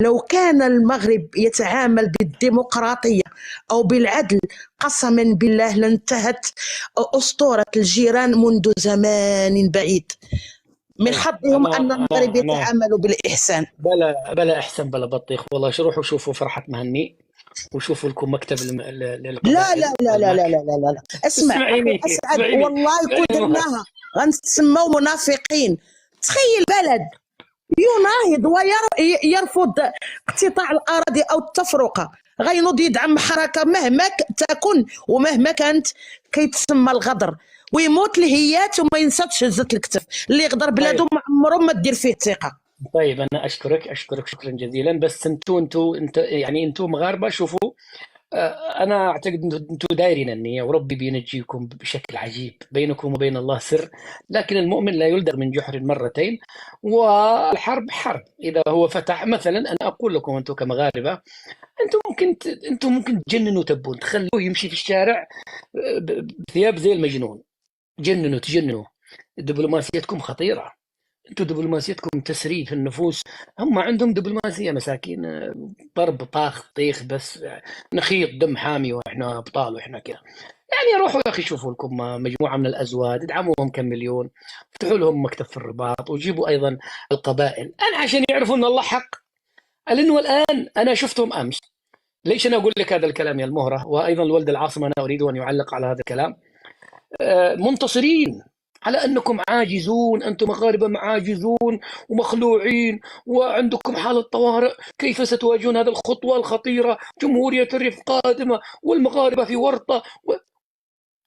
S5: لو كان المغرب يتعامل بالديمقراطية أو بالعدل قسما بالله لانتهت أسطورة الجيران منذ زمان بعيد. من حظهم أن المغرب يتعاملوا بالإحسان.
S1: بلا إحسان بلا بطيخ. والله روحوا شوفوا فرحة مهني وشوفوا لكم مكتب
S5: لا لا لا لا لا لا لا لا. اسمع أسعد، والله كون درناها غنتسموا منافقين. تخيل بلد يناهض ويرفض اقتطاع الأراضي أو التفرقة، غينوض يدعم حركة مهما تكن ومهما كانت كيتسمى الغدر، ويموت الهيات وما ينساش هزة الكتف. اللي يغدر بلادو ما عمره ما دير فيه ثقة.
S1: طيب أنا أشكرك شكرا جزيلا. بس انتو مغاربة شوفوا، أنا أعتقد أنتم دايرين النية وربي بينجيكم بشكل عجيب. بينكم وبين الله سر، لكن المؤمن لا يلدغ من جحر مرتين، والحرب حرب. إذا هو فتح مثلا، أنا أقول لكم أنتم كمغاربة أنتم انتم ممكن تجننوا تبون تخلوه يمشي في الشارع بثياب زي المجنون. تجننوا. دبلوماسيتكم خطيرة. انتم دبلوماسيتكم تسريب في النفوس. هم عندهم دبلوماسية مساكين، ضرب طاخ طيخ بس، نخيط دم حامي واحنا ابطال واحنا كذا. يعني روحوا يا اخي شوفوا لكم مجموعة من الازواج، ادعموهم كم مليون، افتحوا لهم مكتب في الرباط، وجيبوا ايضا القبائل انا عشان يعرفوا ان الله حق. لانه الان انا شفتهم امس. ليش انا اقول لك هذا الكلام يا المهرة؟ وايضا الولد العاصم انا اريد ان يعلق على هذا الكلام. منتصرين على أنكم عاجزون، أنتم مغاربة عاجزون ومخلوعين وعندكم حالة طوارئ، كيف ستواجهون هذه الخطوة الخطيرة؟ جمهورية الريف قادمة والمغاربة في ورطة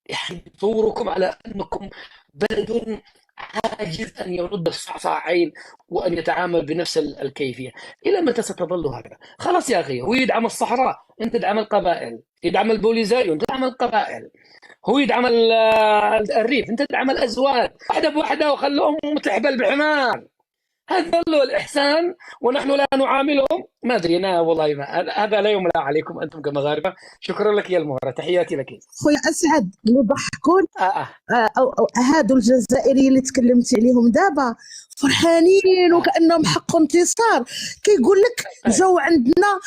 S1: يعني تصوركم على أنكم بلد عاجز أن يرد الصعصاعين وأن يتعامل بنفس الكيفية. إلى متى ستظل هكذا؟ خلاص يا أخي، هو يدعم الصحراء أنت تدعم القبائل، يدعم البوليزاريو أنت تدعم القبائل، هو يدعم الريف انت تدعم الازواج، واحده بواحده وخلوهم تحبل بحمار. هذا هو الإحسان ونحن لا نعاملهم. ما أدري أنا والله، ما هذا لا يملى عليكم أنتم كمغاربة. شكرا لك يا المهرة، تحياتي لك.
S5: خويا أسعد يضحكون
S1: آه.
S5: أو هادو الجزائريين اللي تكلمت عليهم دابا فرحانين وكأنهم حقهم انتصار. كيقول لك جاو عندنا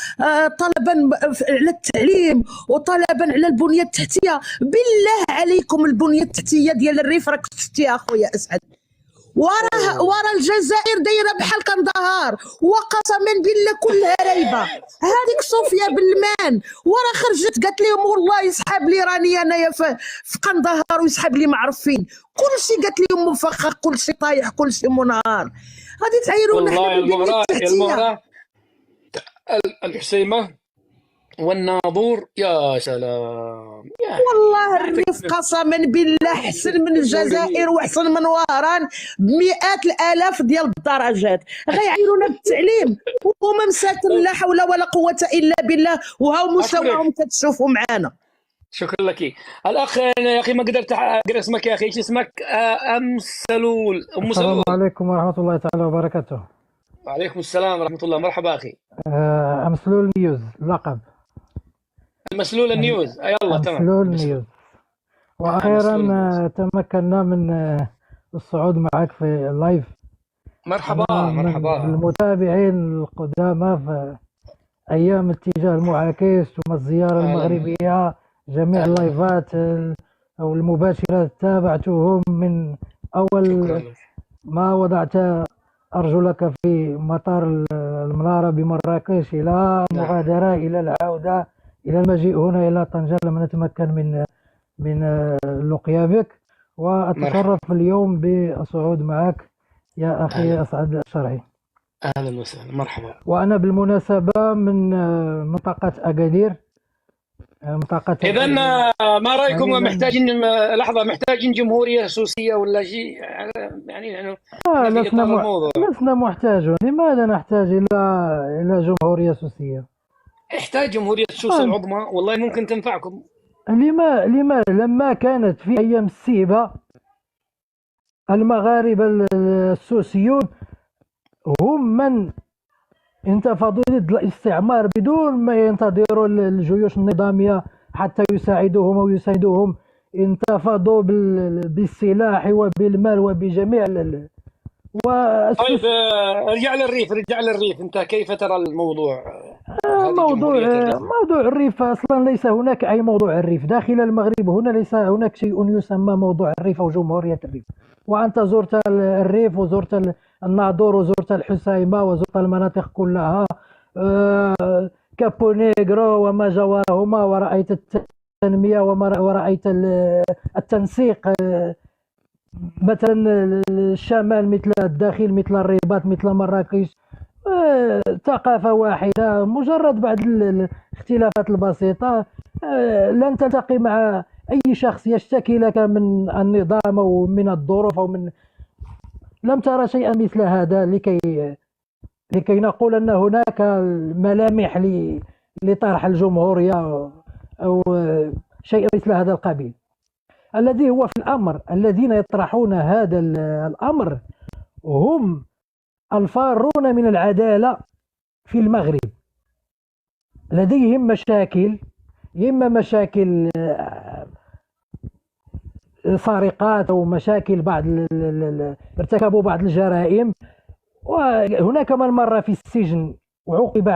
S5: طلبا على التعليم وطلبا على البنية التحتية. بالله عليكم البنية التحتية ديال الريف راك شفتيها خويا أسعد، ورا الجزائر دايره بحال كندهار، وقسما بالله كلها رايبه. هذيك صوفيا بالمان ورا خرجت قالت لهم والله يسحب لي راني انايا في كندهار ويسحب لي ما عرف فين، كلشي قالت لهم مفخخ، كلشي طايح، كلشي منهار. غادي تعايرونا
S1: والله المهرة الحسيمة والناظور يا سلام يا
S5: والله الريف قسما بالله احسن من الجزائر واحسن من وهران بمئات الالاف ديال الدرجات. غيعيرونا بالتعليم وهما مساكن لا حول ولا قوه الا بالله، وهاو مستواهم كتشوفوا معانا.
S1: شكرا لك. الاخ يا اخي ما قدرت اقرا اسمك يا اخي، ايش اسمك؟ ام سلول.
S6: السلام عليكم ورحمه الله تعالى وبركاته.
S1: وعليكم السلام ورحمه الله. مرحبا اخي.
S6: ام سلول نيوز لقب
S1: مسلول النيوز. يلا تمام.
S6: مسلول نيوز. واخيرا تمكنا من الصعود معك في اللايف.
S1: مرحبا
S6: المتابعين القدامى في ايام اتجاه المعاكس ثم الزياره المغربيه، جميع اللايفات او المباشرات تابعتهم من اول ما وضعت ارجلك في مطار المناره بمراكش الى مغادره الى العوده الى المجيء هنا الى طنجة. لم نتمكن من اللقيا بك، واتشرف اليوم بالصعود معك يا اخي اسعد الشرعي.
S1: اهلا وسهلا. مرحبا.
S6: وانا بالمناسبه من منطقه اكادير.
S1: اذا ما رايكم؟ محتاجين لحظه، محتاجين جمهوريه سوسيه ولا شيء يعني
S6: لسنا محتاجون. لماذا نحتاج الى جمهوريه سوسيه؟
S1: احتاج جمهوريه سوسه العظمى والله ممكن تنفعكم.
S6: لماذا لما كانت في ايام السيبه المغاربه السوسيون هم من انتفضوا ضد الاستعمار بدون ما ينتظروا الجيوش النظاميه حتى يساعدوهم او يساندوهم. انتفضوا بالسلاح وبالمال وبجميع
S1: طيب رجع للريف. انت كيف ترى الموضوع؟
S6: موضوع الريف اصلا ليس هناك اي موضوع الريف داخل المغرب. هنا ليس هناك شيء يسمى موضوع الريف او جمهوريه الريف. وانت زرت الريف وزرت الناظور وزرت الحسيمه وزرت المناطق كلها، كابو نيغرو وما جاورهما، ورأيت التنميه ورأيت التنسيق، مثلا الشمال مثل الداخل مثل الرباط مثل مراكش، ثقافة واحدة. مجرد بعض الاختلافات البسيطة لن تلتقي مع أي شخص يشتكي لك من النظام أو من الظروف أو من لم ترى شيئا مثل هذا لكي نقول أن هناك ملامح لطرح الجمهورية أو شيء مثل هذا القبيل. الذي هو في الأمر الذين يطرحون هذا الأمر هم الفارون من العدالة في المغرب. لديهم مشاكل، إما مشاكل سرقات أو مشاكل بعض ارتكبوا بعض الجرائم، وهناك من مر في السجن وعوقب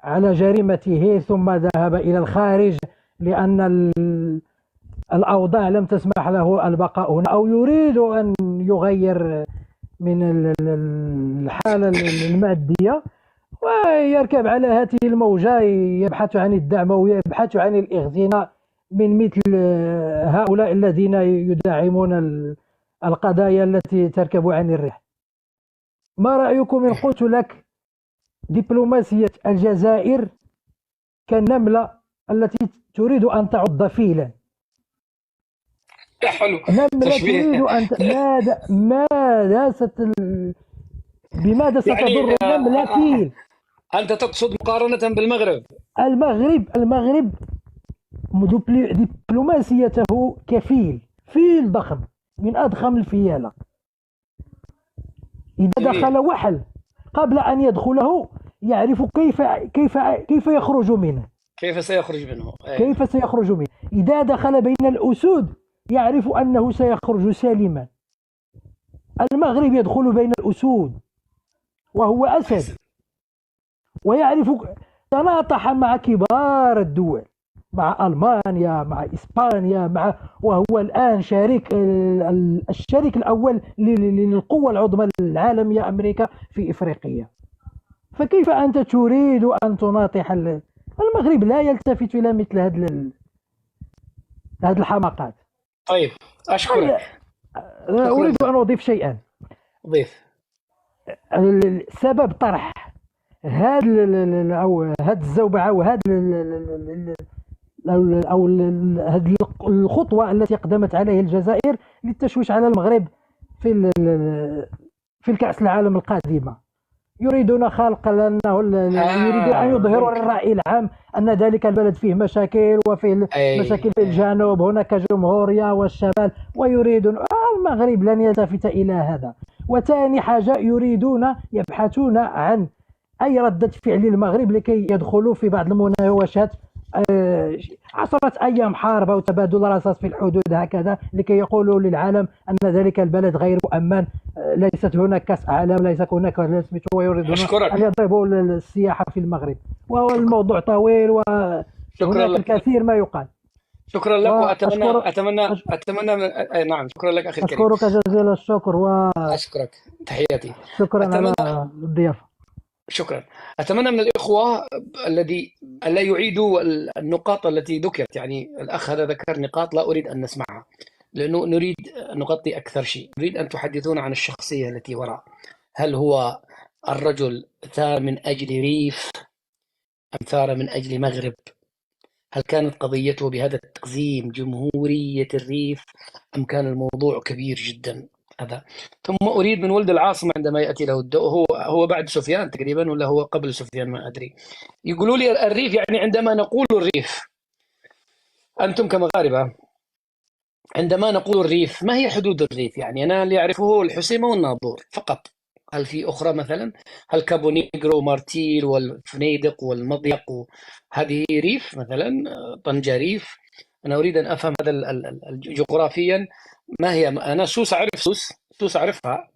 S6: على جريمته ثم ذهب إلى الخارج لأن الأوضاع لم تسمح له البقاء هنا، أو يريد أن يغير من الحالة المادية ويركب على هذه الموجة، يبحث عن الدعم ويبحث عن الاغتناء من مثل هؤلاء الذين يدعمون القضايا التي تركب عن الريح. ما رأيكم إن قلت لك دبلوماسية الجزائر كالنملة التي تريد أن تعض فيلا؟
S1: حلو
S6: نملة
S1: تشبيه.
S6: تريد أن بماذا ستضر النملة فيل؟
S1: أنت تقصد مقارنة بالمغرب؟
S6: المغرب دبلوماسيته كفيل، فيل ضخم من أضخم الفيالة، إذا دخل وحل قبل أن يدخله يعرف كيف يخرج منه.
S1: كيف سيخرج منه؟
S6: كيف سيخرج منه؟ إذا دخل بين الأسود يعرف أنه سيخرج سالما. المغرب يدخل بين الأسود وهو أسد، ويعرف، تناطح مع كبار الدول، مع ألمانيا، مع إسبانيا، وهو الآن الشريك الأول للقوة العظمى العالمية أمريكا في إفريقيا. فكيف أنت تريد أن تناطح المغرب؟ لا يلتفت إلى مثل هذه الحماقات.
S1: طيب أشكرك.
S6: أريد أن أضيف شيئا.
S1: ضيف.
S6: سبب طرح هذه الزوبعة وهذه هذه الخطوة التي قدمت عليه الجزائر للتشويش على المغرب في الكأس العالم القادمة. يريدون خلق يريدون أن يظهروا للرأي العام أن ذلك البلد فيه مشاكل، وفيه مشاكل في الجنوب، هناك جمهورية والشمال، ويريدون المغرب لن يلتفت إلى هذا. وثاني حاجة يبحثون عن أي ردة فعل المغرب لكي يدخلوا في بعض المناوشات، 10 أيام حرب أو تبادل رصاص في الحدود هكذا، لكي يقولوا للعالم أن ذلك البلد غير مؤمن، ليست هناك كأس عالم، ليس هناك، ويريدون أن يضربوا السياحة في المغرب. والموضوع طويل وهناك الكثير ما يقال.
S1: شكرا لك، وأتمنى نعم، شكرا لك أخي الكريم.
S6: أشكرك جزيل الشكر
S1: أشكرك، تحياتي.
S6: شكرا على الضيافة.
S1: شكرا. أتمنى من الإخوة الذي لا يعيدوا النقاط التي ذكرت، يعني الأخ هذا ذكر نقاط لا أريد أن نسمعها، لأنه نريد نغطي أكثر شيء. نريد أن تحدثونا عن الشخصية التي وراء. هل هو الرجل ثار من أجل ريف أم ثار من أجل مغرب؟ هل كانت قضيته بهذا التقزيم جمهورية الريف أم كان الموضوع كبير جدا؟ هذا. ثم أريد من ولد العاصمة عندما يأتي له الضوء، هو بعد سفيان تقريبا ولا هو قبل سفيان ما أدري، يقولوا لي الريف، يعني عندما نقول الريف، أنتم كمغاربة عندما نقول الريف ما هي حدود الريف؟ يعني أنا اللي أعرفه الحسيمة والناظور فقط. هل في أخرى مثلا؟ هل كابو نيغرو ومارتيل والفنيدق والمضيق هذه ريف مثلا؟ طنجة ريف؟ أنا أريد أن أفهم هذا جغرافيا ما هي. أنا سوس أعرف، سوس أعرفها،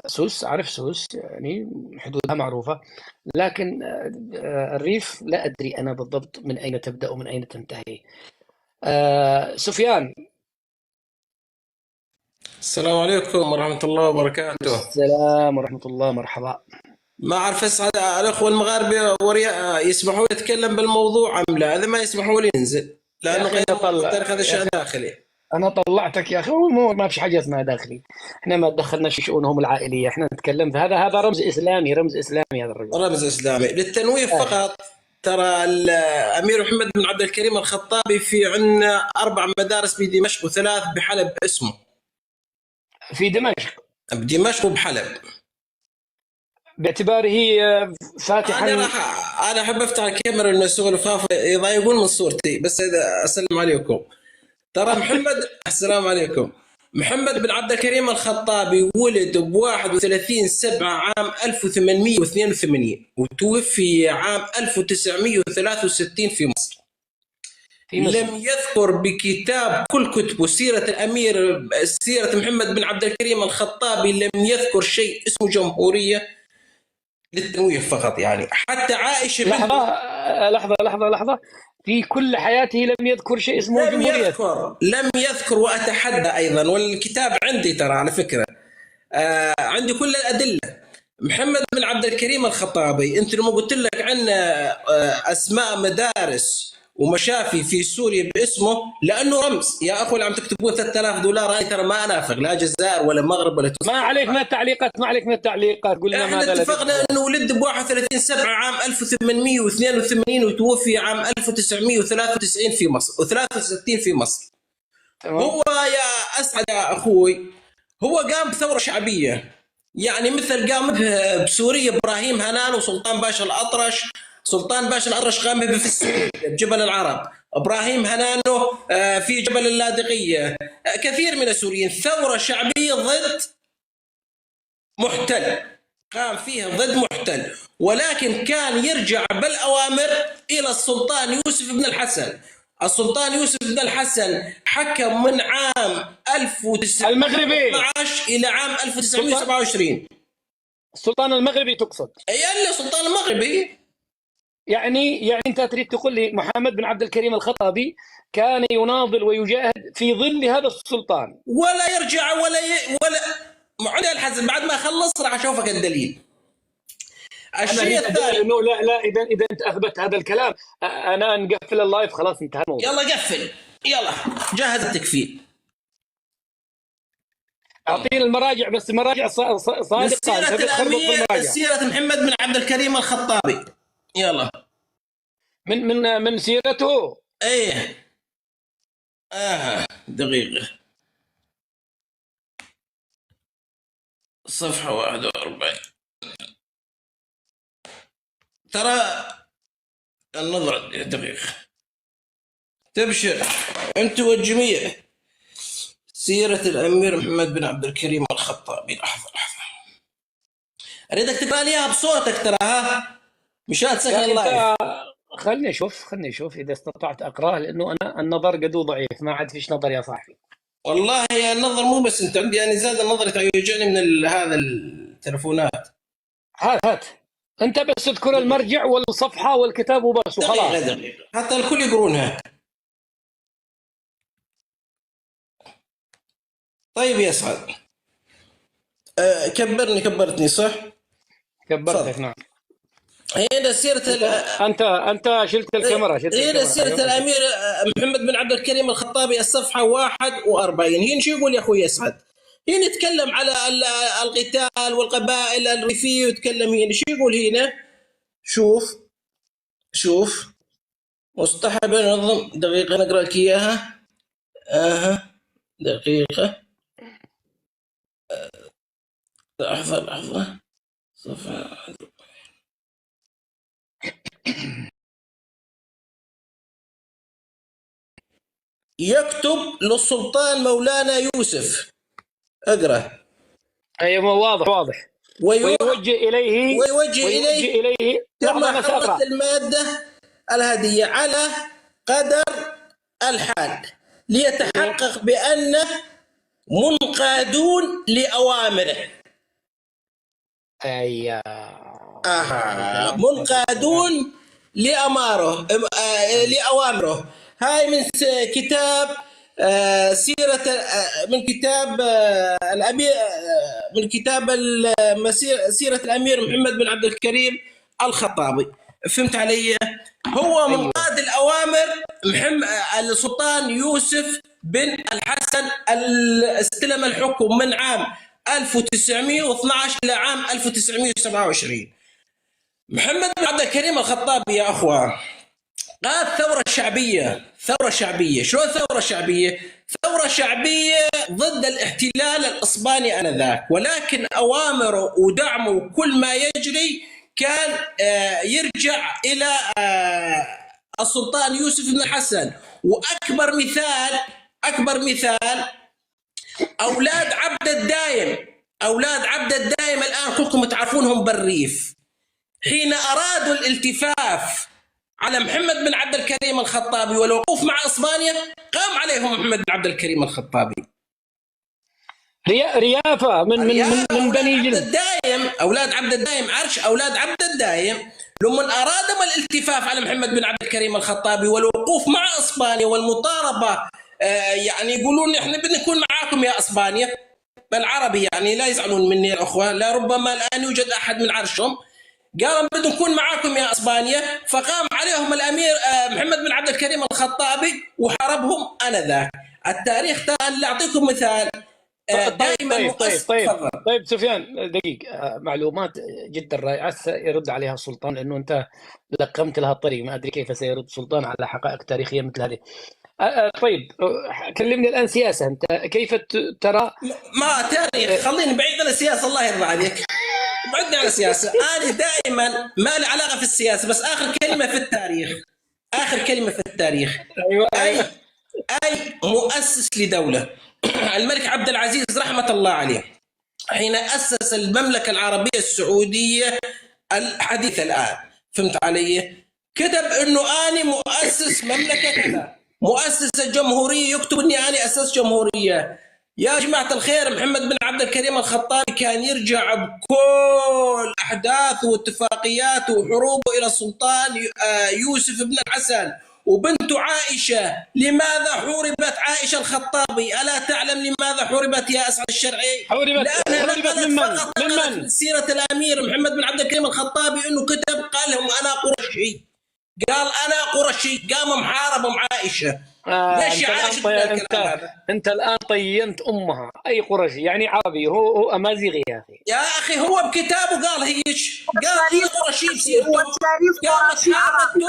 S1: سوس أعرف سوس، يعني حدودها معروفة، لكن الريف لا أدري أنا بالضبط من أين تبدأ ومن أين تنتهي. سفيان.
S2: السلام عليكم ورحمة الله وبركاته.
S1: السلام ورحمة الله، مرحبا.
S2: ما أعرف أسعد الأخوة المغاربة يسمحوا لي أتكلم بالموضوع أم لا؟ إذا ما يسمحوا لي ينزل، لأنه هذا شأن داخلي.
S1: أنا طلعتك يا أخي، ما فيش حاجة اسمها داخلي، إحنا ما تدخلناش في شؤونهم العائلية، إحنا نتكلم في هذا رمز إسلامي، رمز إسلامي هذا الرجل،
S2: رمز إسلامي للتنويه فقط. ترى الأمير محمد بن عبد الكريم الخطابي في عندنا 4 مدارس في دمشق و3 بحلب اسمه.
S1: في دمشق؟
S2: بدمشق وبحلب، باعتباره
S1: فاتحا.
S2: أنا أحب أفتح الكاميرا إنه يسولف يضايقون من صورتي، بس إذا أسلم عليكم. ترى محمد السلام عليكم.
S7: محمد بن عبد الكريم الخطابي ولد ب 31/7 عام 1882 وتوفي عام 1963 في مصر. لم يذكر بكتاب كل كتبه سيرة محمد بن عبد الكريم الخطابي، لم يذكر شيء اسمه جمهورية للتنويه فقط. يعني حتى عائشة
S1: لحظة في كل حياته لم يذكر شيء اسمه جمهورية.
S7: لم يذكر وأتحدى أيضا، والكتاب عندي ترى على فكرة، عندي كل الأدلة. محمد بن عبد الكريم الخطابي، أنت لما قلت لك عندنا أسماء مدارس ومشافي في سوريا باسمه لأنه رمز. يا أخوي عم تكتبون $3000 هاي ترى ما أنافق لا جزائر ولا مغرب ولا تونس.
S1: ما عليك من التعليقات قلنا
S7: احنا اتفقنا انه ولد ب 31/7 عام 1882 وتوفي عام 1993 في مصر و63 في مصر. هو يا اسعد يا اخوي هو قام بثوره شعبيه، يعني مثل قام بسوريا ابراهيم هنان وسلطان باشا الأطرش. سلطان باشا الأطرش قام به في السويد بجبل العرب، ابراهيم هنانو في جبل اللاذقيه. كثير من السوريين ثوره شعبيه ضد محتل، قام فيها ضد محتل، ولكن كان يرجع بالأوامر إلى السلطان يوسف بن الحسن. السلطان يوسف بن الحسن حكم من عام 1912 إلى عام 1927.
S1: السلطان المغربي تقصد؟
S7: أي السلطان المغربي.
S1: يعني أنت تريد تقول لي محمد بن عبد الكريم الخطابي كان يناضل ويجاهد في ظل هذا السلطان
S7: ولا يرجع ولا عندي الحزن. بعد ما أخلص راح أشوفك الدليل. الشيء الثاني
S1: انه لا اذا انت اثبت هذا الكلام انا نقفل اللايف خلاص انتهى الموضوع.
S7: يلا قفل، يلا جهز التكفير.
S1: اعطيني المراجع بس مراجع صادقه.
S7: سيرة محمد بن عبد الكريم الخطابي. يلا
S1: من سيرته.
S7: ايه دقيقة، صفحة 41. ترى النظرة دقيقة تبشر انت والجميع. سيرة الأمير محمد بن عبد الكريم الخطابي. لحظة أريدك تقرأ لي إياها بصوتك تراها مشان تسكن اللايف.
S1: خلني أشوف إذا استطعت أقرأ، لأنه أنا النظر قدو ضعيف، ما عاد فيش نظر يا صاحبي.
S7: والله يا النظر مو بس أنت، عندي يعني زاد النظر يوجعني من هذا التلفونات.
S1: هات أنت بس تذكر المرجع والصفحة والكتاب وبس وخلاص.
S7: دقيقة حتى الكل يقرونها. طيب يا سعد كبرتني صح؟
S1: كبرتك نعم.
S7: هنا سيرة
S1: أنت شلت الكاميرا.
S7: هنا سيرة الأمير محمد بن عبد الكريم الخطابي الصفحة 41. هنا شو يقول يا أخوي يسعد؟ هنا يتكلم على القتال والقبائل الريفية ويتكلم هنا شو يقول هنا؟ شوف مصطحب نظم. دقيقة نقرأ لك إياها. دقيقة لحظة صفحة. يكتب للسلطان مولانا يوسف. اقرأ.
S1: أيوة واضح. ويوجه إليه
S7: كما حرت المادة الهدية على قدر الحال ليتحقق بأنه منقادون لأوامره. منقادون لأوامره. هاي من كتاب سيرة من كتاب الأمير من كتاب سيرة الأمير محمد بن عبد الكريم الخطابي. فهمت علي؟ هو منقاد الأوامر السلطان يوسف بن الحسن استلم الحكم من عام 1912 إلى عام 1927. محمد بن عبد الكريم الخطابي يا أخوان قاد ثورة شعبية. شلون ثورة شعبية؟ ثورة شعبية ضد الاحتلال الإسباني آنذاك، ولكن أوامره ودعمه وكل ما يجري كان يرجع إلى السلطان يوسف بن الحسن. وأكبر مثال اولاد عبد الدايم، اولاد عبد الدايم الان كلكم تعرفونهم بالريف، حين ارادوا الالتفاف على محمد بن عبد الكريم الخطابي والوقوف مع اسبانيا، قام عليهم محمد بن عبد الكريم الخطابي.
S1: ريافه من بني
S7: عبد
S1: جلد.
S7: الدايم، اولاد عبد الدايم، عرش اولاد عبد الدايم لما ارادوا الالتفاف على محمد بن عبد الكريم الخطابي والوقوف مع اسبانيا والمطالبه، يعني يقولون احنا بنكون معاكم يا اسبانيا بالعربي، يعني لا يزعلون مني الاخوه، لا ربما الان يوجد احد من عرشهم قالوا بدنا نكون معاكم يا اسبانيا، فقام عليهم الامير محمد بن عبد الكريم الخطابي وحاربهم انذاك. التاريخ اللي اعطيكم مثال دائما.
S1: طيب سفيان دقيق، معلومات جدا رائعه سيرد عليها سلطان، لانه انت لقمت لها الطريق، ما ادري كيف سيرد سلطان على حقائق تاريخيه مثل هذه. طيب كلمني الان سياسه، انت كيف ترى؟
S7: ما تاريخ، خليني بعيد عن السياسه الله يرضى عليك، بعدني عن السياسه. انا دائما ما لي علاقه في السياسه، بس اخر كلمه في التاريخ، اخر كلمه في التاريخ.
S1: أيوة.
S7: اي مؤسس لدوله الملك عبد العزيز رحمه الله عليه حين اسس المملكه العربيه السعوديه الحديثه الان، فهمت علي؟ كتب انه اني مؤسس مملكه كذا، مؤسس الجمهوريه، يكتب اني اني اسست جمهوريه. يا جماعه الخير، محمد بن عبد الكريم الخطابي كان يرجع بكل احداثه واتفاقياته وحروبه الى السلطان يوسف بن الحسن وبنته عائشه. لماذا حوربت عائشه الخطابي؟ الا تعلم لماذا حوربت يا اسعد الشرعي؟
S1: حوربت
S7: من سيره الامير محمد بن عبد الكريم الخطابي انه كتب قال لهم انا قرشي، قال انا قرشي، قام محارب ام عائشه. ليش عائشه؟
S1: انت الان طينت امها، اي قرشي يعني عربي، هو امازيغي يا اخي.
S7: يا اخي هو بكتابه قال هيش، قال هي قرشي بسيرته، قامت حاربته.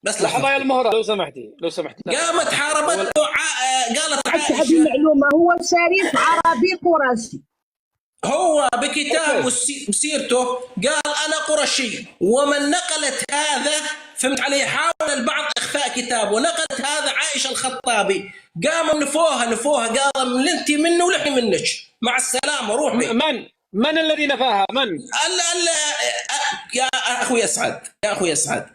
S7: بس
S1: لحظه يا المهره لو سمحتي
S7: قامت حاربته قالت عائشه
S5: هذه المعلومه، هو شريف عربي قرشي،
S7: هو بكتابه بسيرته قال انا قرشي. ومن نقلت هذا، فهمت علي، حاول البعض اخفاء كتابه، نقلت هذا عائشه الخطابي، قاموا نفوها قال من انت منه ولحي منك، مع السلامه روحي.
S1: من الذي نفاها؟ من؟
S7: يا اخوي اسعد،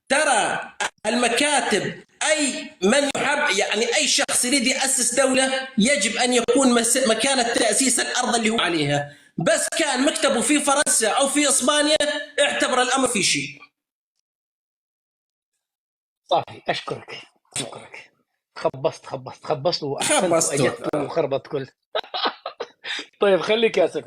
S7: ترى المكاتب، اي من يحب يعني اي شخص يريد ياسس دوله يجب ان يكون مكانه تاسيس الارض اللي هو عليها، بس كان مكتبه في فرنسا او في اسبانيا اعتبر الامر في شيء.
S1: صحيح، اشكرك. خبصت واحسنت واجدت وخربط كل. طيب خليك يا سفيان.